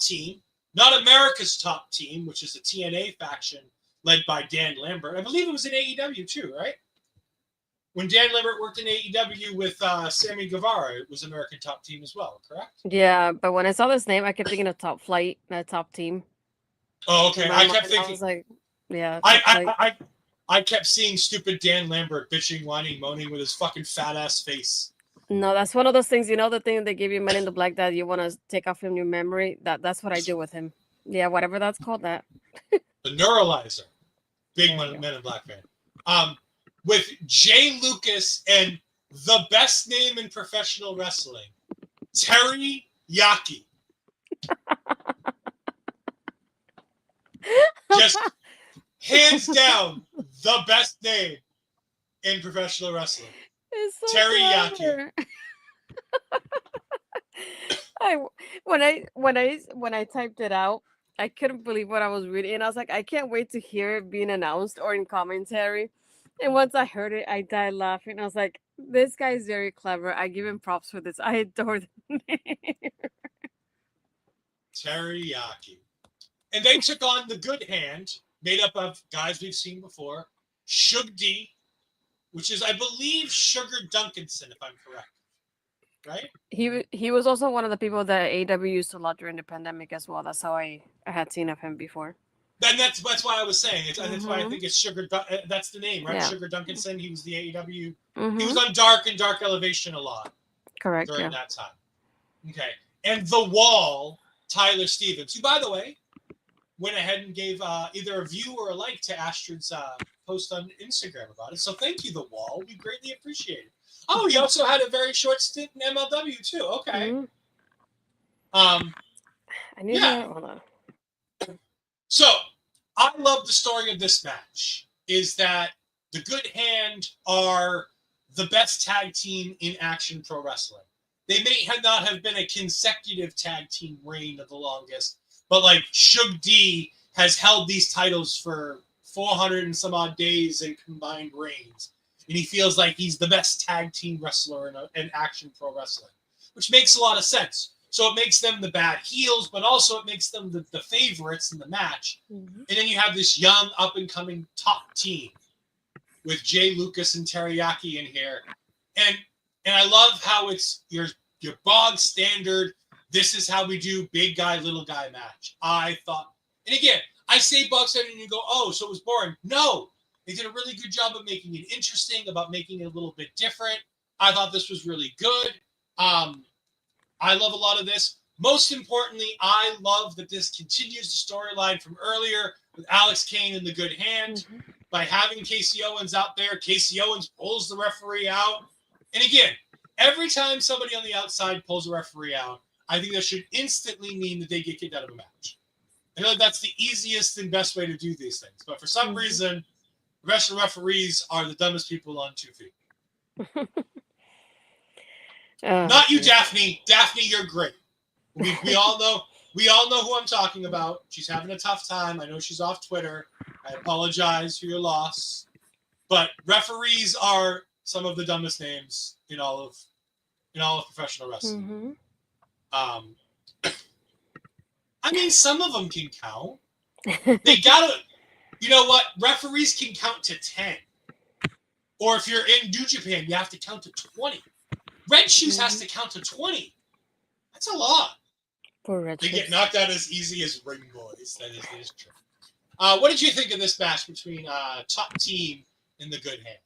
Team, not America's Top Team, which is the TNA faction led by Dan Lambert. I believe it was in AEW too, right? When Dan Lambert worked in AEW with Sammy Guevara, it was American Top Team as well, correct? Yeah, but when I saw this name, I kept thinking of Top Flight, not Top Team. Oh, okay. I kept thinking. I was like, yeah. I kept seeing stupid Dan Lambert bitching, whining, moaning with his fucking fat ass face. No, that's one of those things. You know, the thing they give you Men in the Black that you want to take off from your memory. That's what I do with him. Yeah, whatever that's called. That. The Neuralizer, big Men in Black fan. With Jay Lucas and the best name in professional wrestling, Terry Yaki. Just hands down the best name in professional wrestling. It's so Terry Yaki. When I typed it out, I couldn't believe what I was reading, and I was like, I can't wait to hear it being announced or in commentary. And once I heard it, I died laughing. I was like, this guy is very clever. I give him props for this. I adore the name. Terry Yaki. And they took on the Good Hand, made up of guys we've seen before. Suge D, which is, I believe, Sugar Duncanson, if I'm correct. Right? He was also one of the people that AEW used a lot during the pandemic as well. That's how I had seen of him before. And that's why I was saying it. That's why I think it's Sugar. That's the name, right? Yeah. Sugar Duncanson. He was the AEW. He was on Dark and Dark Elevation a lot. Correct. During that time. Okay. And The Wall, Tyler Stevens, who, by the way, went ahead and gave either a view or a like to Astrid's post on Instagram about it. So thank you, The Wall. We greatly appreciate it. Oh, he also had a very short stint in MLW too. Okay. I knew that. Hold on. So I love the story of this match. Is that the Good Hand are the best tag team in Action Pro Wrestling. They may not have been a consecutive tag team reign of the longest, but like Suge D has held these titles for 400 and some odd days in combined reigns. And he feels like he's the best tag team wrestler in Action Pro Wrestling, which makes a lot of sense. So it makes them the bad heels, but also it makes them the favorites in the match. Mm-hmm. And then you have this young, up-and-coming top team with Jay Lucas and Teriyaki in here. And I love how it's your bog standard, this is how we do big guy, little guy match. I thought, and again, I say bog standard and you go, oh, so it was boring. No. They did a really good job of making it interesting, about making it a little bit different. I thought this was really good. I love a lot of this. Most importantly, I love that this continues the storyline from earlier with Alex Kane and the Good Hand. Mm-hmm. By having Kasey Owens out there, Kasey Owens pulls the referee out. And again, every time somebody on the outside pulls a referee out, I think that should instantly mean that they get kicked out of a match. I feel like that's the easiest and best way to do these things. But for some reason, professional referees are the dumbest people on 2 feet. Not you, Daphne. Daphne, you're great. We all know who I'm talking about. She's having a tough time. I know she's off Twitter. I apologize for your loss. But referees are some of the dumbest names in all of professional wrestling. Mm-hmm. I mean, some of them can count. They gotta. You know what? Referees can count to 10. Or if you're in New Japan, you have to count to 20. Red Shoes has to count to 20. That's a lot. Poor Red They Shoes. get knocked out as easy as Ring Boys. That is true. What did you think of this match between Top Team and the Good Hand?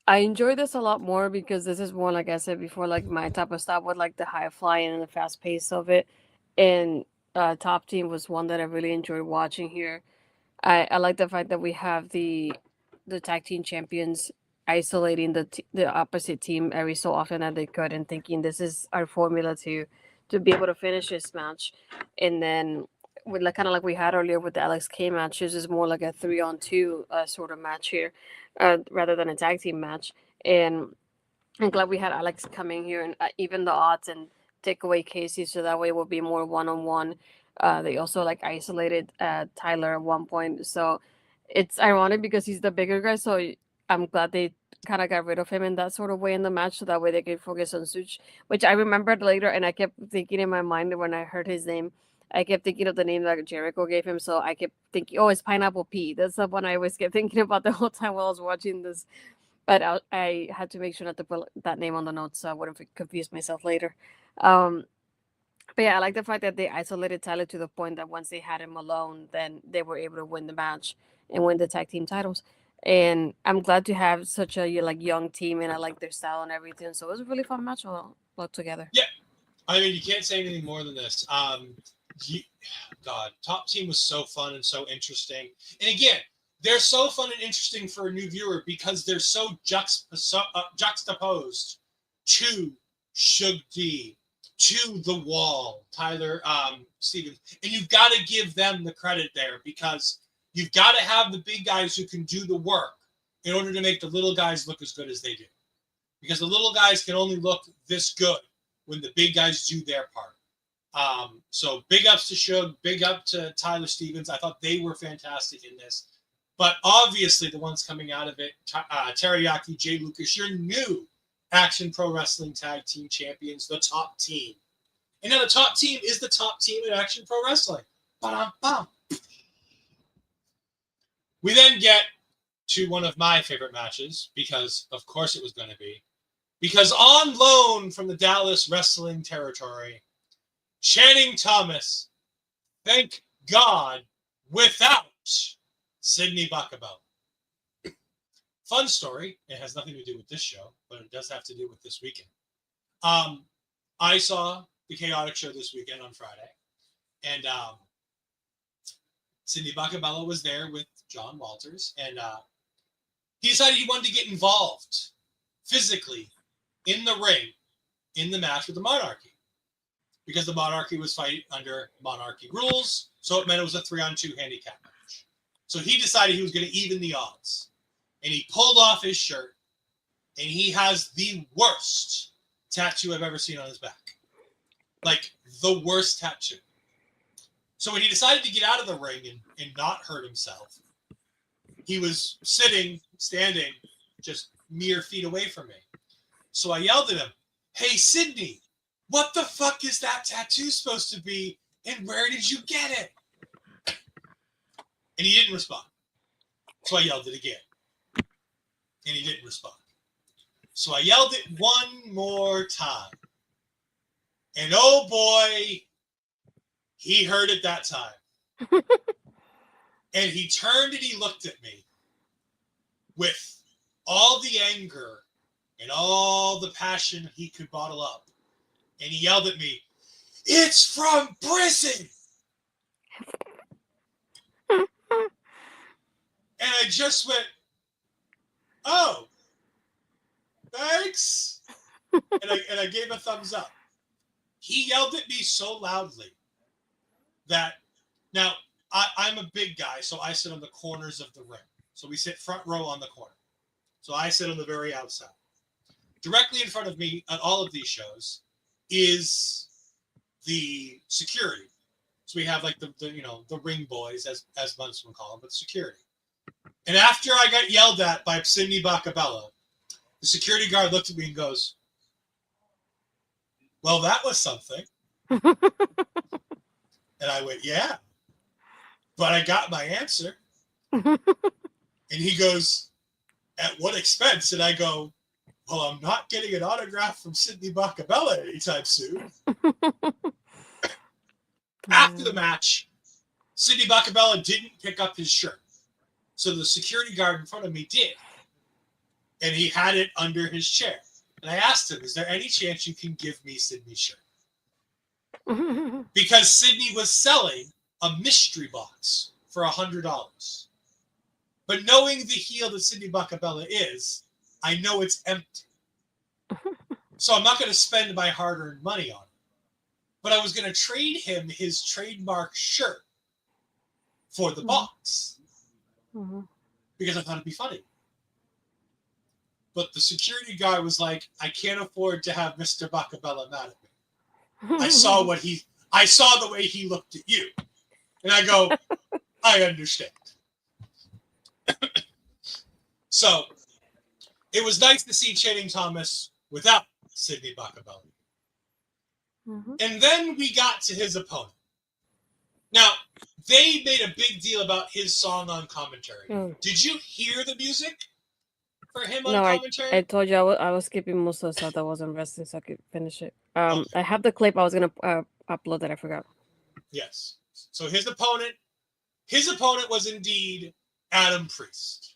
I enjoy this a lot more because this is one, like I said before, like my type of style with like the high flying and the fast pace of it. And Top Team was one that I really enjoyed watching here. I like the fact that we have the tag team champions isolating the opposite team every so often that they could, and thinking this is our formula to be able to finish this match. And then with like kind of like we had earlier with the Alex K match. This is more like a 3-on-2 sort of match here, rather than a tag team match. And I'm glad we had Alex coming here and even the odds and take away Kasey, so that way it will be more 1-on-1. They also like isolated Tyler at one point, so it's ironic because he's the bigger guy. So I'm glad they kind of got rid of him in that sort of way in the match, so that way they could focus on Suge, which I remembered later, and I kept thinking in my mind when I heard his name. I kept thinking of the name that Jericho gave him, so I kept thinking, "Oh, it's Pineapple Pete." That's the one I always kept thinking about the whole time while I was watching this, but I had to make sure not to put that name on the notes so I wouldn't confuse myself later. Um, but yeah, I like the fact that they isolated Tyler to the point that once they had him alone, then they were able to win the match and win the tag team titles. And I'm glad to have such a like young team, and I like their style and everything. So it was a really fun match all together. Yeah, I mean, you can't say anything more than this. God, Top Team was so fun and so interesting. And again, they're so fun and interesting for a new viewer because they're so juxtaposed to Suge D, to The Wall, Tyler Stevens. And you've got to give them the credit there because you've got to have the big guys who can do the work in order to make the little guys look as good as they do. Because the little guys can only look this good when the big guys do their part. So big ups to Suge, big up to Tyler Stevens. I thought they were fantastic in this. But obviously the ones coming out of it, Teriyaki, Jay Lucas, your new Action Pro Wrestling Tag Team Champions, the Top Team. And now the Top Team is the top team in Action Pro Wrestling. Ba-dum-bum. We then get to one of my favorite matches, because of course it was going to be. Because on loan from the Dallas wrestling territory, Channing Thomas, thank God, without Sydney Bakabella. Fun story. It has nothing to do with this show, but it does have to do with this weekend. I saw the Chaotic Show this weekend on Friday, and Sydney Bakabella was there with John Walters, and he decided he wanted to get involved physically in the ring in the match with the Monarchy, because the Monarchy was fighting under Monarchy rules, so it meant it was a 3-on-2 handicap match. So he decided he was going to even the odds, and he pulled off his shirt, and he has the worst tattoo I've ever seen on his back. Like, the worst tattoo. So when he decided to get out of the ring and not hurt himself, he was standing just mere feet away from me. So I yelled at him, "Hey, Sydney, what the fuck is that tattoo supposed to be, and where did you get it?" And he didn't respond. So I yelled it again. And he didn't respond. So I yelled it one more time. And oh boy, he heard it that time. And he turned and he looked at me with all the anger and all the passion he could bottle up. And he yelled at me, "It's from prison!" And I just went, "Oh, thanks." And I gave a thumbs up. He yelled at me so loudly that now I'm a big guy, so I sit on the corners of the ring. So we sit front row on the corner. So I sit on the very outside. Directly in front of me at all of these shows is the security. So we have like the ring boys, as most would call them, but security. And after I got yelled at by Sydney Bakabella, the security guard looked at me and goes, "Well, that was something." And I went, "Yeah, but I got my answer." And he goes, "At what expense?" And I go, "Well, I'm not getting an autograph from Sydney Bakabella anytime soon." After the match, Sydney Bakabella didn't pick up his shirt. So the security guard in front of me did. And he had it under his chair. And I asked him, "Is there any chance you can give me Sydney's shirt?" Because Sydney was selling a mystery box for $100. But knowing the heel that Sydney Bakabella is, I know it's empty. So I'm not going to spend my hard-earned money on it. But I was going to trade him his trademark shirt for the box Mm-hmm. because I thought it'd be funny. But the security guard was like, I can't afford to have Mr. Bacabella mad at me. I saw the way he looked at you. And I go, I understand. So it was nice to see Channing Thomas without Sidney Bacabella. Mm-hmm. And then we got to his opponent. Now, they made a big deal about his song on commentary. Did you hear the music for him on commentary? I told you I was skipping most of the stuff that wasn't wrestling so I could finish it. Okay. I have the clip I was going to upload that I forgot. Yes. So his opponent was indeed Adam Priest.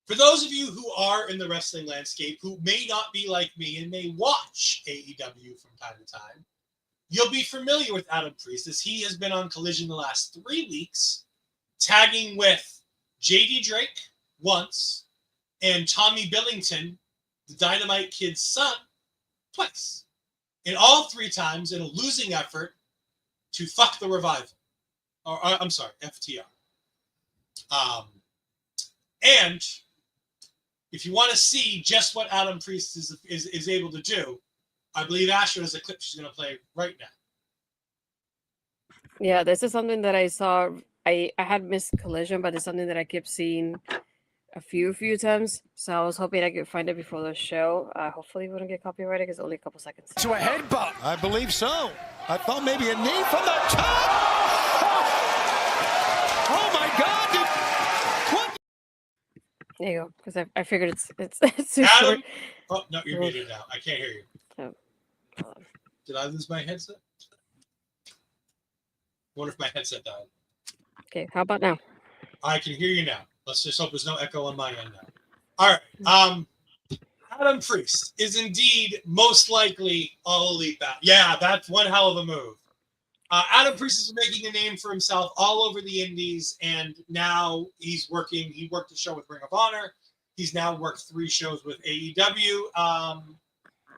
For those of you who are in the wrestling landscape, who may not be like me and may watch AEW from time to time, you'll be familiar with Adam Priest as he has been on Collision the last 3 weeks, tagging with JD Drake once and Tommy Billington, the Dynamite Kid's son, twice. And all 3 times in a losing effort to fuck the Revival. Or I'm sorry, FTR. And if you want to see just what Adam Priest is able to do, I believe Astrid has a clip she's going to play right now. Yeah, this is something that I saw. I had missed Collision, but it's something that I kept seeing a few times. So I was hoping I could find it before the show. Hopefully we wouldn't get copyrighted because it's only a couple seconds. To a headbutt. I believe so. I thought maybe a knee from the top. Oh my God. What? There you go. Because I figured it's too short. Oh, no, you're muted now. I can't hear you. Oh. Did I lose my headset? I wonder if my headset died. Okay, how about now? I can hear you now. Let's just hope there's no echo on my end now. All right. Adam Priest is indeed most likely All Elite Bound. Yeah, that's one hell of a move. Adam Priest is making a name for himself all over the indies, and now he's working. He worked a show with Ring of Honor. He's now worked 3 shows with AEW.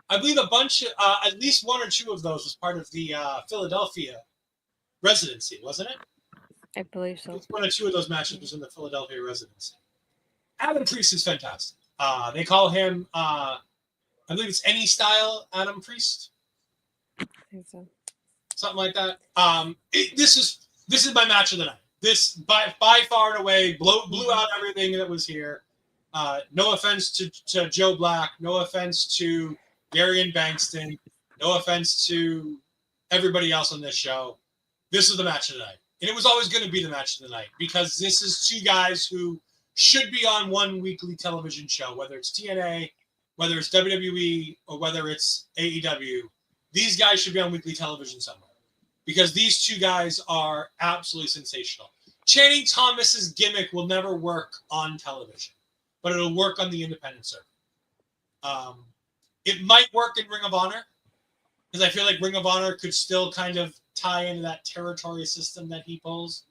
I believe at least 1 or 2 of those was part of the Philadelphia residency, wasn't it? I believe so. 1 or 2 of those matches was in the Philadelphia residency. Adam Priest is fantastic. They call him, I believe it's Any Style Adam Priest. I think so. Something like that. This is my match of the night. This by far and away blew out everything that was here. No offense to Joe Black. No offense to Darian Bengston. No offense to everybody else on this show. This is the match of the night. And it was always going to be the match of the night because this is 2 guys who should be on one weekly television show, whether it's TNA, whether it's WWE, or whether it's AEW. These guys should be on weekly television somewhere because these 2 guys are absolutely sensational. Channing Thomas's gimmick will never work on television, but it'll work on the independent circuit. It might work in Ring of Honor because I feel like Ring of Honor could still kind of tie into that territory system that he pulls.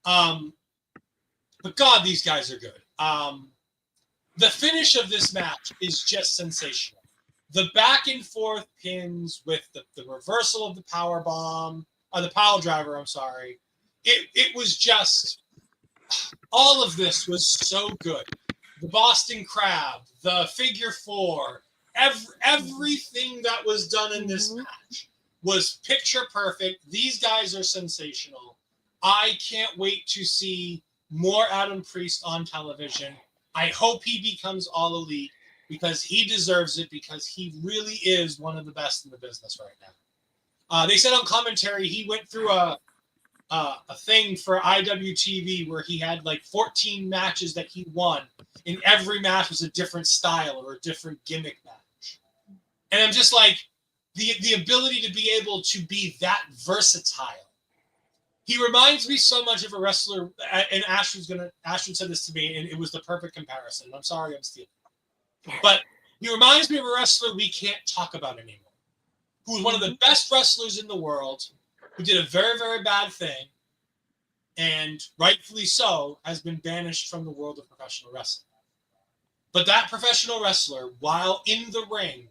But God, these guys are good. The finish of this match is just sensational. The back and forth pins with the reversal of the power bomb, or the pile driver, I'm sorry. It was just, all of this was so good. The Boston Crab, the figure 4, everything that was done in this match was picture perfect. These guys are sensational. I can't wait to see more Adam Priest on television. I hope he becomes All Elite because he deserves it because he really is one of the best in the business right now. They said on commentary he went through a thing for IWTV where he had like 14 matches that he won, and every match was a different style or a different gimmick match. And I'm just like, the ability to be able to be that versatile. He reminds me so much of a wrestler, and Astrid said this to me, and it was the perfect comparison. I'm sorry I'm stealing. But he reminds me of a wrestler we can't talk about anymore, who was one of the best wrestlers in the world, who did a very, very bad thing, and rightfully so, has been banished from the world of professional wrestling. But that professional wrestler, while in the ring,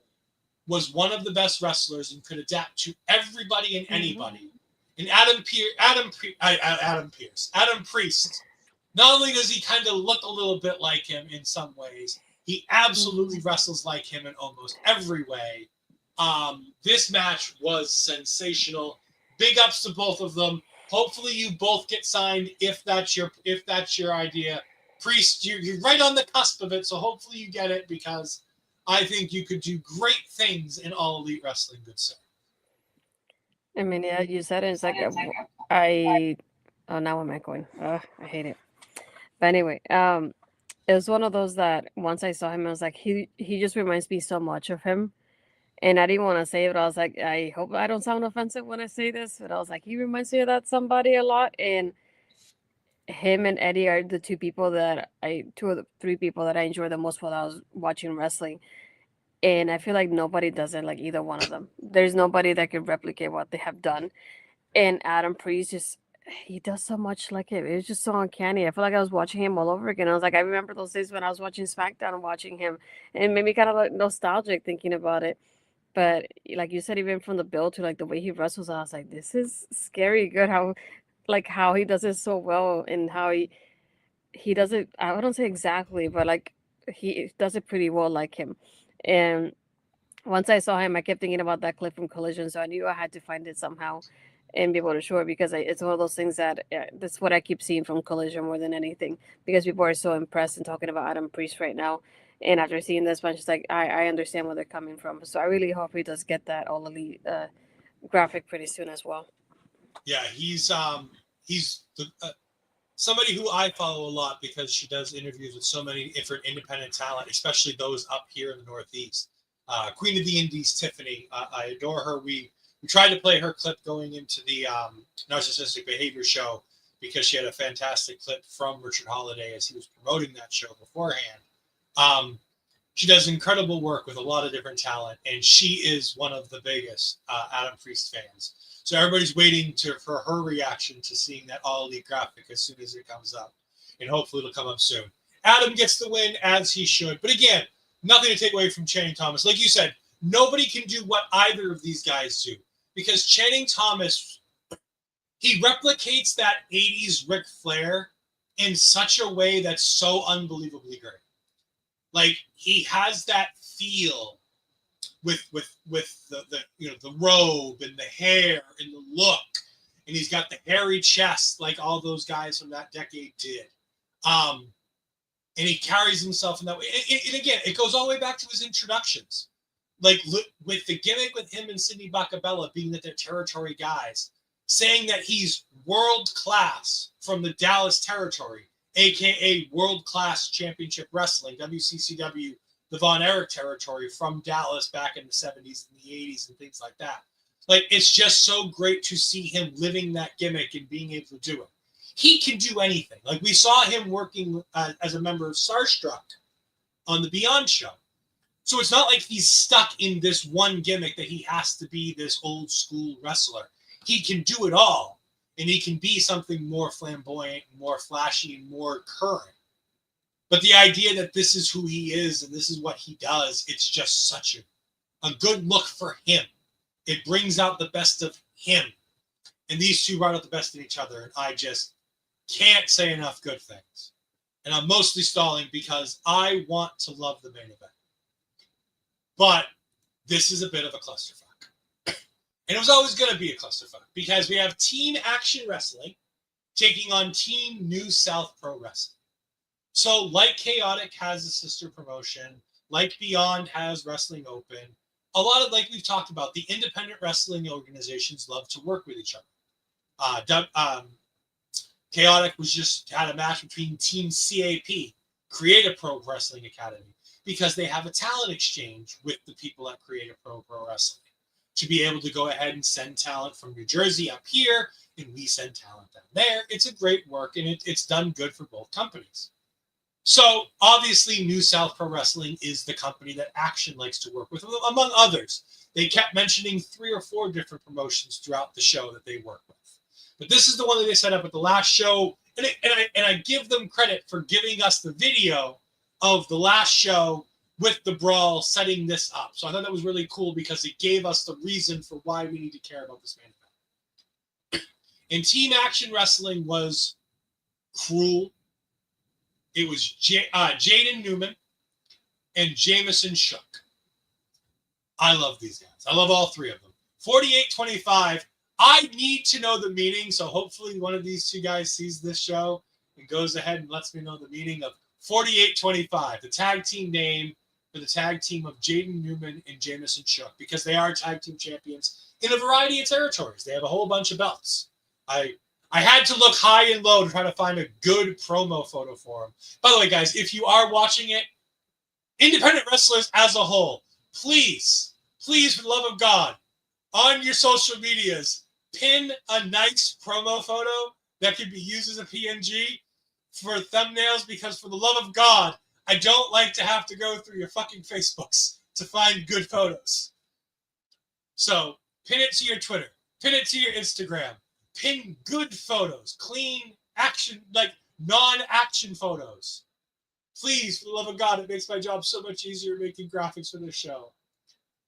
was one of the best wrestlers and could adapt to everybody and anybody. And Adam Priest, not only does he kind of look a little bit like him in some ways, he absolutely wrestles like him in almost every way. This match was sensational. Big ups to both of them. Hopefully you both get signed if that's your idea. Priest, you're right on the cusp of it, so hopefully you get it, because I think you could do great things in All Elite Wrestling, good sir. I mean, yeah, you said it. It's like oh, now I'm echoing. I hate it. But anyway, it was one of those that once I saw him, I was like, he just reminds me so much of him. And I didn't want to say it, but I was like, I hope I don't sound offensive when I say this. But I was like, he reminds me of that somebody a lot. And him and Eddie are the two of the three people that I enjoy the most while I was watching wrestling. And I feel like nobody does it like either one of them. There's nobody that can replicate what they have done. And Adam Priest he does so much like it. It was just so uncanny. I feel like I was watching him all over again. I was like, I remember those days when I was watching SmackDown and watching him. And it made me kind of like nostalgic thinking about it. But like you said, even from the build to like the way he wrestles, I was like, this is scary good how he does it so well, and how he does it. I don't say exactly, but like he does it pretty well like him. And once I saw him, I kept thinking about that clip from Collision, so I knew I had to find it somehow and be able to show it, because it's one of those things that that's what I keep seeing from Collision more than anything, because people are so impressed and talking about Adam Priest right now. And after seeing this bunch, it's like I understand where they're coming from. So I really hope he does get that All Elite graphic pretty soon as well. Yeah, he's the, somebody who I follow a lot, because she does interviews with so many different independent talent, especially those up here in the Northeast. Queen of the Indies, Tiffany. I adore her. We tried to play her clip going into the Narcissistic Behavior show, because she had a fantastic clip from Richard Holiday as he was promoting that show beforehand. She does incredible work with a lot of different talent, and she is one of the biggest Adam Priest fans. So everybody's waiting for her reaction to seeing that All Elite graphic as soon as it comes up, and hopefully it'll come up soon. Adam gets the win, as he should. But again, nothing to take away from Channing Thomas. Like you said, nobody can do what either of these guys do, because Channing Thomas, he replicates that 80s Ric Flair in such a way that's so unbelievably great. Like, he has that feel with the robe and the hair and the look, and he's got the hairy chest like all those guys from that decade did. And he carries himself in that way. And again, it goes all the way back to his introductions. Like, with the gimmick with him and Sidney Bacabella being that they're territory guys, saying that he's world class from the Dallas territory, a.k.a. World Class Championship Wrestling, WCCW, the Von Erich territory from Dallas back in the 70s and the 80s and things like that. Like, it's just so great to see him living that gimmick and being able to do it. He can do anything. Like, we saw him working as a member of Starstruck on the Beyond show. So it's not like he's stuck in this one gimmick that he has to be this old school wrestler. He can do it all. And he can be something more flamboyant, more flashy, and more current. But the idea that this is who he is and this is what he does, it's just such a good look for him. It brings out the best of him. And these two brought out the best in each other. And I just can't say enough good things. And I'm mostly stalling because I want to love the main event. But this is a bit of a clusterfuck. And it was always going to be a clusterfuck, because we have Team Action Wrestling taking on Team New South Pro Wrestling. So, like Chaotic has a sister promotion, like Beyond has Wrestling Open, a lot of, like we've talked about, the independent wrestling organizations love to work with each other. Chaotic had a match between Team CAP, Creative Pro Wrestling Academy, because they have a talent exchange with the people at Creative Pro Wrestling, to be able to go ahead and send talent from New Jersey up here, and we send talent down there. It's a great work, and it's done good for both companies. So, obviously, New South Pro Wrestling is the company that Action likes to work with, among others. They kept mentioning 3 or 4 different promotions throughout the show that they work with. But this is the one that they set up at the last show, and I give them credit for giving us the video of the last show with the brawl, setting this up. So I thought that was really cool, because it gave us the reason for why we need to care about this main event. In Team Action Wrestling was Krule. It was Jaden Newman and Jameson Shook. I love these guys. I love all three of them. 48-25. I need to know the meaning, so hopefully one of these two guys sees this show and goes ahead and lets me know the meaning of 48-25, the tag team name for the tag team of Jaden Newman and Jameson Shook, because they are tag team champions in a variety of territories. They have a whole bunch of belts. I had to look high and low to try to find a good promo photo for them. By the way, guys, if you are watching it, independent wrestlers as a whole, please, for the love of God, on your social medias, pin a nice promo photo that could be used as a PNG for thumbnails, because for the love of God, I don't like to have to go through your fucking Facebooks to find good photos. So pin it to your Twitter, pin it to your Instagram, pin good photos, clean action, like non-action photos. Please, for the love of God, it makes my job so much easier making graphics for this show.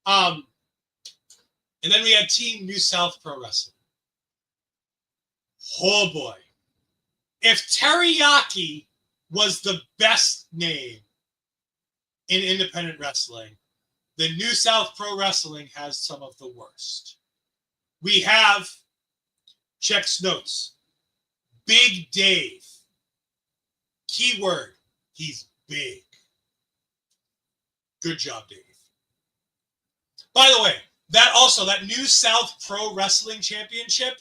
And then we had Team New South Pro Wrestling. Oh boy. If Teriyaki was the best name in independent wrestling, then New South Pro Wrestling has some of the worst. We have, checks notes, Big Dave. Keyword, he's big. Good job, Dave. By the way, that New South Pro Wrestling Championship,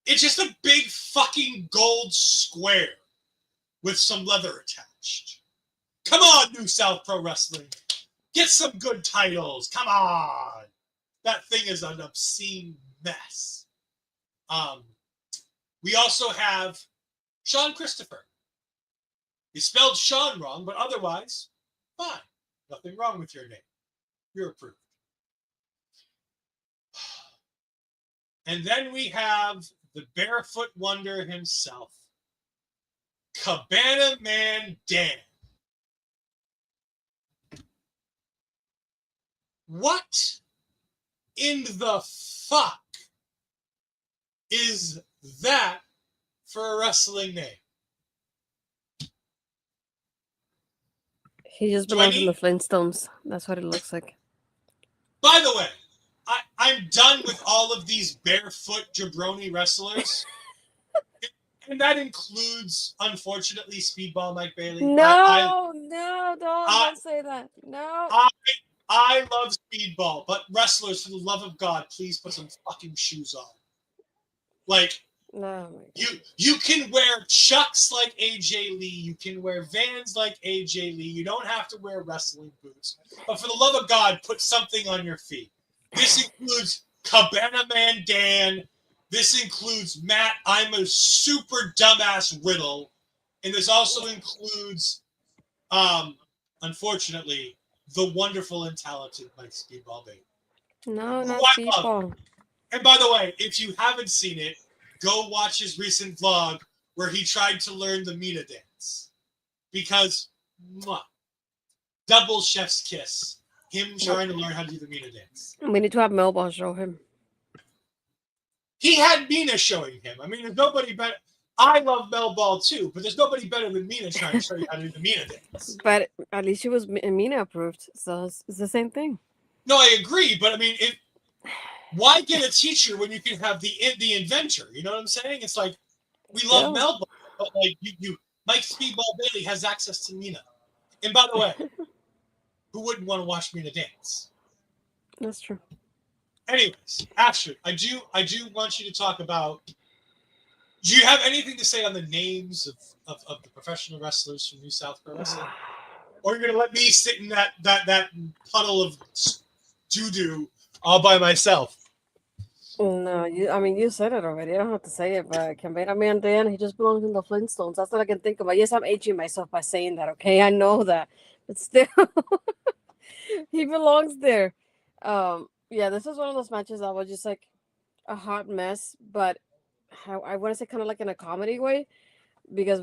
it's just a big fucking gold square with some leather attached. Come on, New South Pro Wrestling. Get some good titles. Come on. That thing is an obscene mess. We also have Sean Christopher. You spelled Sean wrong, but otherwise, fine. Nothing wrong with your name. You're approved. And then we have the Barefoot Wonder himself, Cabana Man Dan. What in the fuck is that for a wrestling name? He just belongs in the Flintstones. That's what it looks like. By the way, I'm done with all of these barefoot jabroni wrestlers. And that includes, unfortunately, Speedball Mike Bailey. No, don't say that. No. I love Speedball, but wrestlers, for the love of God, please put some fucking shoes on. Like, no, you can wear Chucks like AJ Lee. You can wear Vans like AJ Lee. You don't have to wear wrestling boots. But for the love of God, put something on your feet. This includes Cabana Man Dan. This includes Matt, I'm a super dumbass Riddle. And this also includes, unfortunately, the wonderful and talented Mike Speedball Bailey. No, not Speedball. And by the way, if you haven't seen it, go watch his recent vlog where he tried to learn the Mina dance. Because, double chef's kiss. Him trying to learn how to do the Mina dance. We need to have Melba show him. He had Mina showing him. I mean, there's nobody better. I love Mel Ball too, but there's nobody better than Mina trying to show you how to do the Mina dance. But at least she was Mina approved, so it's the same thing. No, I agree, but I mean, why get a teacher when you can have the inventor? You know what I'm saying? It's like, we love Mel Ball, but like Mike Speedball Bailey has access to Mina. And by the way, who wouldn't want to watch Mina dance? That's true. Anyways, Astrid, I do want you to talk about. Do you have anything to say on the names of the professional wrestlers from New South Pro Wrestling? Or you're gonna let me sit in that puddle of doo-doo all by myself? No, you said it already. I don't have to say it, but Cabana Man Dan, he just belongs in the Flintstones. That's all I can think about. Yes, I'm aging myself by saying that, okay? I know that. But still, he belongs there. Yeah, this was one of those matches that was just like a hot mess, but I want to say kind of like in a comedy way, because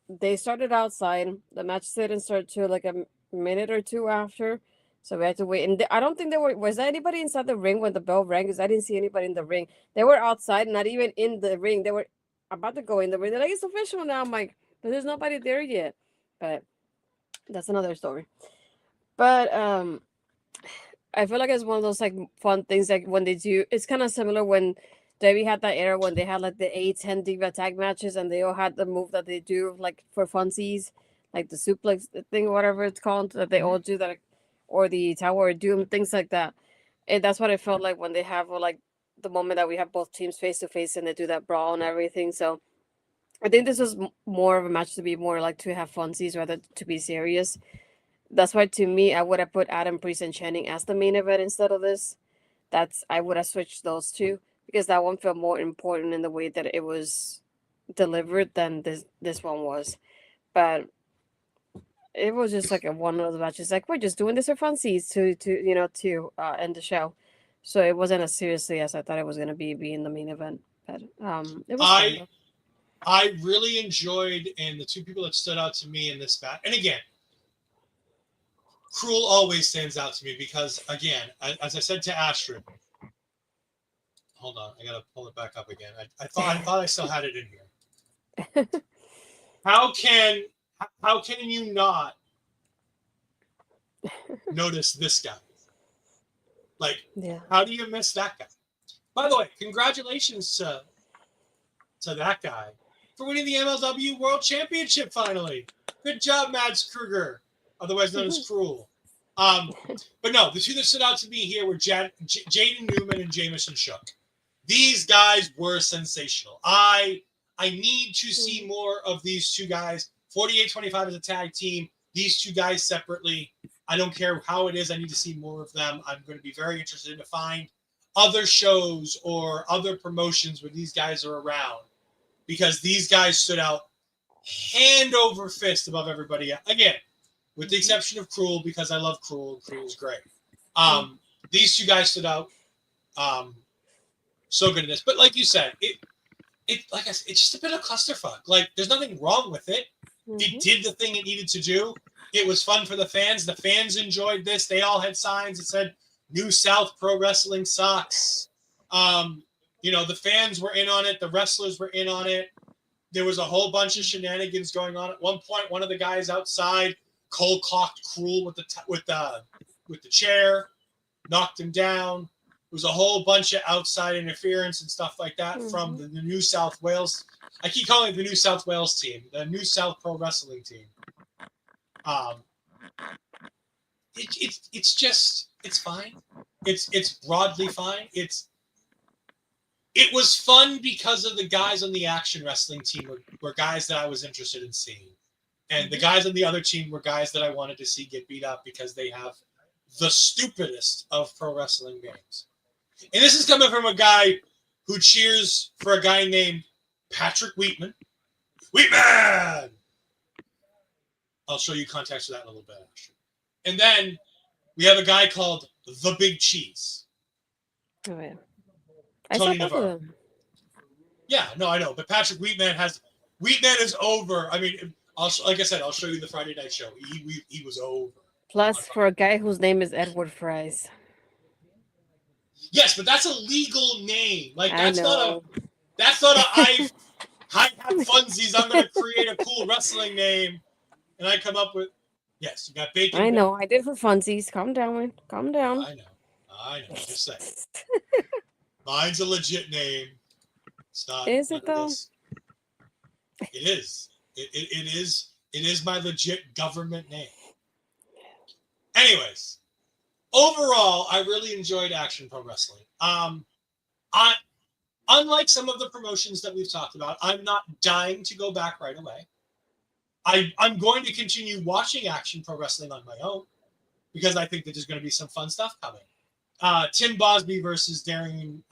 they started outside. The match didn't start till like a minute or two after. So we had to wait. And I don't think was there anybody inside the ring when the bell rang? Because I didn't see anybody in the ring. They were outside, not even in the ring. They were about to go in the ring. They're like, it's official now. I'm like, but there's nobody there yet. But that's another story. But I feel like it's one of those like fun things like when they do. It's kind of similar when Debbie had that era when they had like the 8-10 Diva tag matches and they all had the move that they do like for funsies, like the suplex thing, whatever it's called, that they all do that, or the Tower of Doom, things like that. And that's what it felt like when they have like the moment that we have both teams face to face and they do that brawl and everything. So I think this was more of a match to be more like to have funsies rather to be serious. That's why to me I would have put Adam Priest and Channing as the main event instead of this. I would have switched those two because that one felt more important in the way that it was delivered than this one was. But it was just like one of the matches. Like we're just doing this for funsies to end the show. So it wasn't as seriously as I thought it was gonna be in the main event. But it was fun, though. I really enjoyed, and the two people that stood out to me in this match, and again, Krule always stands out to me because, again, as I said to Astrid, hold on, I gotta pull it back up again. I thought I still had it in here. How can you not notice this guy? Like, Yeah. how do you miss that guy? By the way, congratulations to that guy for winning the MLW World Championship finally. Good job, Mads Kruger, otherwise known as Krule. But no, the two that stood out to me here were Jaden Newman and Jameson Shook. These guys were sensational. I need to see more of these two guys. 48-25 as a tag team. These two guys separately. I don't care how it is. I need to see more of them. I'm going to be very interested to find other shows or other promotions where these guys are around, because these guys stood out hand over fist above everybody else. Again, with the exception of Krule, because I love Krule. Krule's great. These two guys stood out so good in this. But like you said, like I said, it's just a bit of clusterfuck. Like, there's nothing wrong with it. It did the thing it needed to do. It was fun for the fans. The fans enjoyed this. They all had signs that said New South Pro Wrestling sucks. The fans were in on it. The wrestlers were in on it. There was a whole bunch of shenanigans going on. At one point, one of the guys outside cold clocked Krule with the chair, knocked him down. There was a whole bunch of outside interference and stuff like that from the New South Wales. I keep calling it the New South Wales team, the New South Pro Wrestling team. It's fine. It's broadly fine. It was fun because of the guys on the Action Wrestling team were guys that I was interested in seeing. And the guys on the other team were guys that I wanted to see get beat up because they have the stupidest of pro wrestling names. And this is coming from a guy who cheers for a guy named Patrick Wheatman. Wheatman! I'll show you context for that in a little bit, actually. And then we have a guy called The Big Cheese. Oh, yeah. Tony Navarro. Yeah, no, I know. But Patrick Wheatman is over. I mean, like I said, I'll show you the Friday night show. He was over. Plus, for a guy whose name is Edward Fries. Yes, but that's a legal name. Like, that's not a I have funsies. I'm going to create a cool wrestling name, and I come up with. Yes, you got bacon. I know. I did for funsies. Calm down, man. Calm down. I know. Just saying. Mine's a legit name. It's not. Is it though? It is. It is my legit government name. Anyways, overall, I really enjoyed Action Pro Wrestling. Unlike some of the promotions that we've talked about, I'm not dying to go back right away. I'm going to continue watching Action Pro Wrestling on my own because I think that there's going to be some fun stuff coming. Tim Bosby versus Darian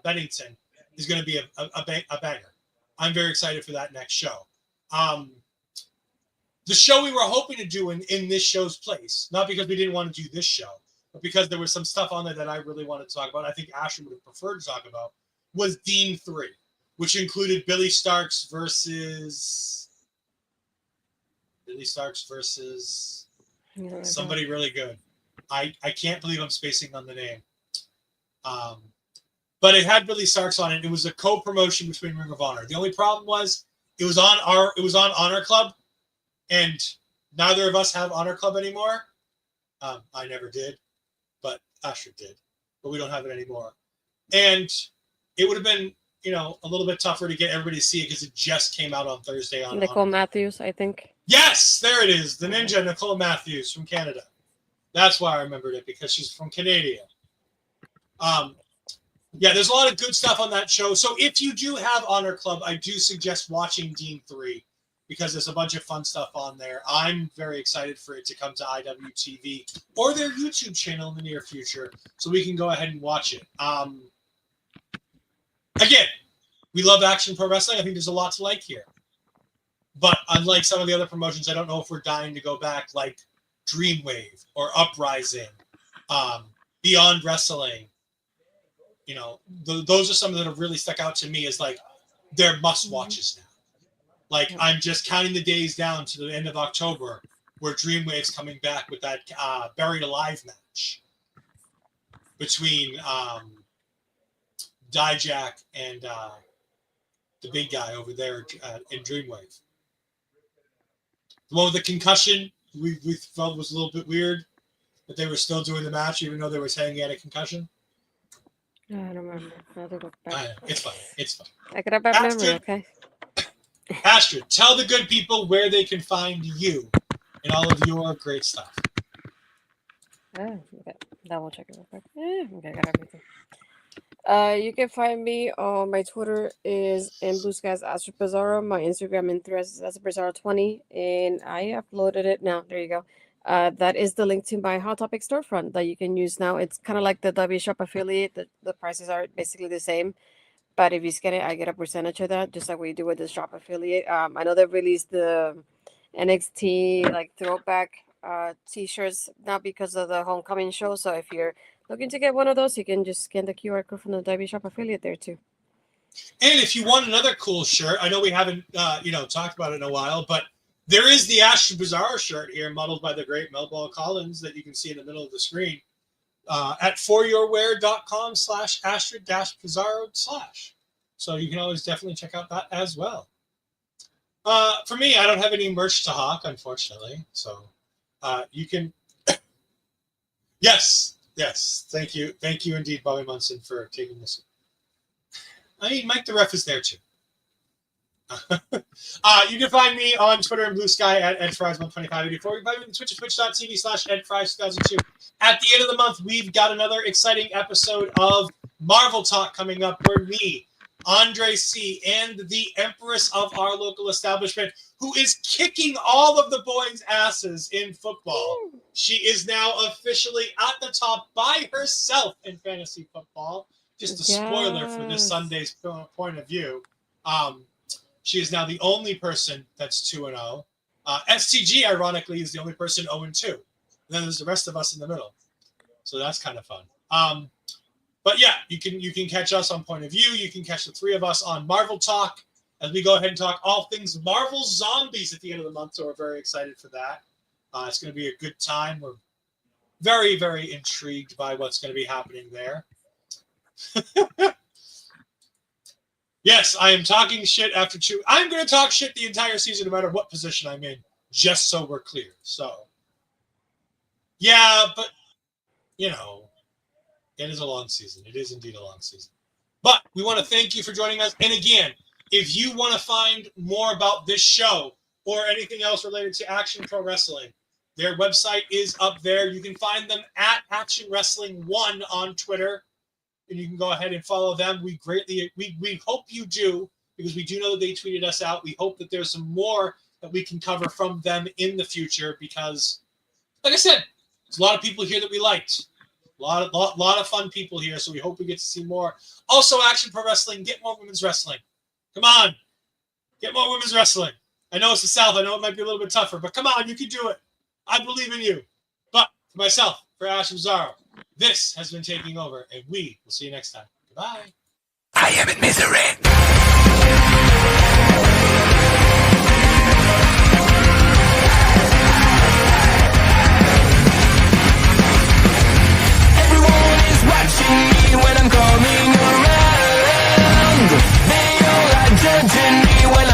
Bennington is going to be a banger. I'm very excited for that next show. The show we were hoping to do in this show's place, not because we didn't want to do this show, but because there was some stuff on there that I really wanted to talk about, I think Ashley would have preferred to talk about, was Dean 3, which included Billy Starks versus somebody really good. I can't believe I'm spacing on the name. But it had Billy Starks on it. It was a co-promotion between Ring of Honor. The only problem was it was on Honor Club, and neither of us have Honor Club anymore. I never did, but Astrid did. But we don't have it anymore. And it would have been, a little bit tougher to get everybody to see it because it just came out on Thursday on Nicole Honor. Matthews, I think. Yes, there it is. The Ninja Nicole Matthews from Canada. That's why I remembered it, because she's from Canada. Yeah, there's a lot of good stuff on that show. So if you do have Honor Club, I do suggest watching Dean 3 because there's a bunch of fun stuff on there. I'm very excited for it to come to IWTV or their YouTube channel in the near future so we can go ahead and watch it. Again, we love Action Pro Wrestling. I think there's a lot to like here. But unlike some of the other promotions, I don't know if we're dying to go back like Dreamwave or Uprising, Beyond Wrestling. Those are some that have really stuck out to me as like they're must watches now. Like I'm just counting the days down to the end of October where Dreamwave's coming back with that Buried Alive match between Dijak and the big guy over there in Dreamwave. The one with the concussion, we felt was a little bit weird that they were still doing the match even though they were saying he had a concussion. I don't remember. I have to look back. It's fine. It's fine. I got a bad memory, okay? Astrid, tell the good people where they can find you and all of your great stuff. Okay. Double check it real quick. Okay, I got everything. You can find me on my Twitter is in Blue Skies Astrid Pizarro. My Instagram and Threads is Astrid Pizarro 20, and I uploaded it now. There you go. That is the link to my Hot Topic storefront that you can use now. It's kind of like the W Shop affiliate. The prices are basically the same, but if you scan it, I get a percentage of that, just like we do with the shop affiliate. I know they released the NXT like throwback T-shirts now because of the homecoming show. So if you're looking to get one of those, you can just scan the QR code from the W Shop affiliate there too. And if you want another cool shirt, I know we haven't talked about it in a while, but there is the Astrid Pizarro shirt here, modeled by the great Melball Collins that you can see in the middle of the screen at foryourwear.com/Astrid-Pizarro/. So you can always definitely check out that as well. For me, I don't have any merch to hawk, unfortunately. So you can. Yes. Thank you indeed, Bobby Munson, for taking this. I mean, Mike the Ref is there too. You can find me on Twitter and Blue Sky at EdFries12584. You can find me on Twitch at twitch.tv/EdFries2002. At the end of the month, we've got another exciting episode of Marvel Talk coming up where me, Andre C., and the Empress of our local establishment, who is kicking all of the boys' asses in football. She is now officially at the top by herself in fantasy football. Just a spoiler for this Sunday's point of view. She is now the only person that's 2-0. STG, ironically, is the only person 0-2. And then there's the rest of us in the middle. So that's kind of fun. But yeah, you can catch us on Point of View. You can catch the three of us on Marvel Talk as we go ahead and talk all things Marvel Zombies at the end of the month. So we're very excited for that. It's going to be a good time. We're very, very intrigued by what's going to be happening there. Yes, I am talking shit after two. I'm going to talk shit the entire season no matter what position I'm in, just so we're clear. So, yeah, but, it is a long season. It is indeed a long season. But we want to thank you for joining us. And again, if you want to find more about this show or anything else related to Action Pro Wrestling, their website is up there. You can find them at Action Wrestling 1 on Twitter. And you can go ahead and follow them. We hope you do, because we do know that they tweeted us out. We hope that there's some more that we can cover from them in the future because, like I said, there's a lot of people here that we liked. A lot of fun people here, so we hope we get to see more. Also, Action Pro Wrestling, get more women's wrestling. Come on. Get more women's wrestling. I know it's the South. I know it might be a little bit tougher, but come on, you can do it. I believe in you. But for myself, for Astrid Pizarro, this has been Taking Over, and we will see you next time. Goodbye. I am in misery.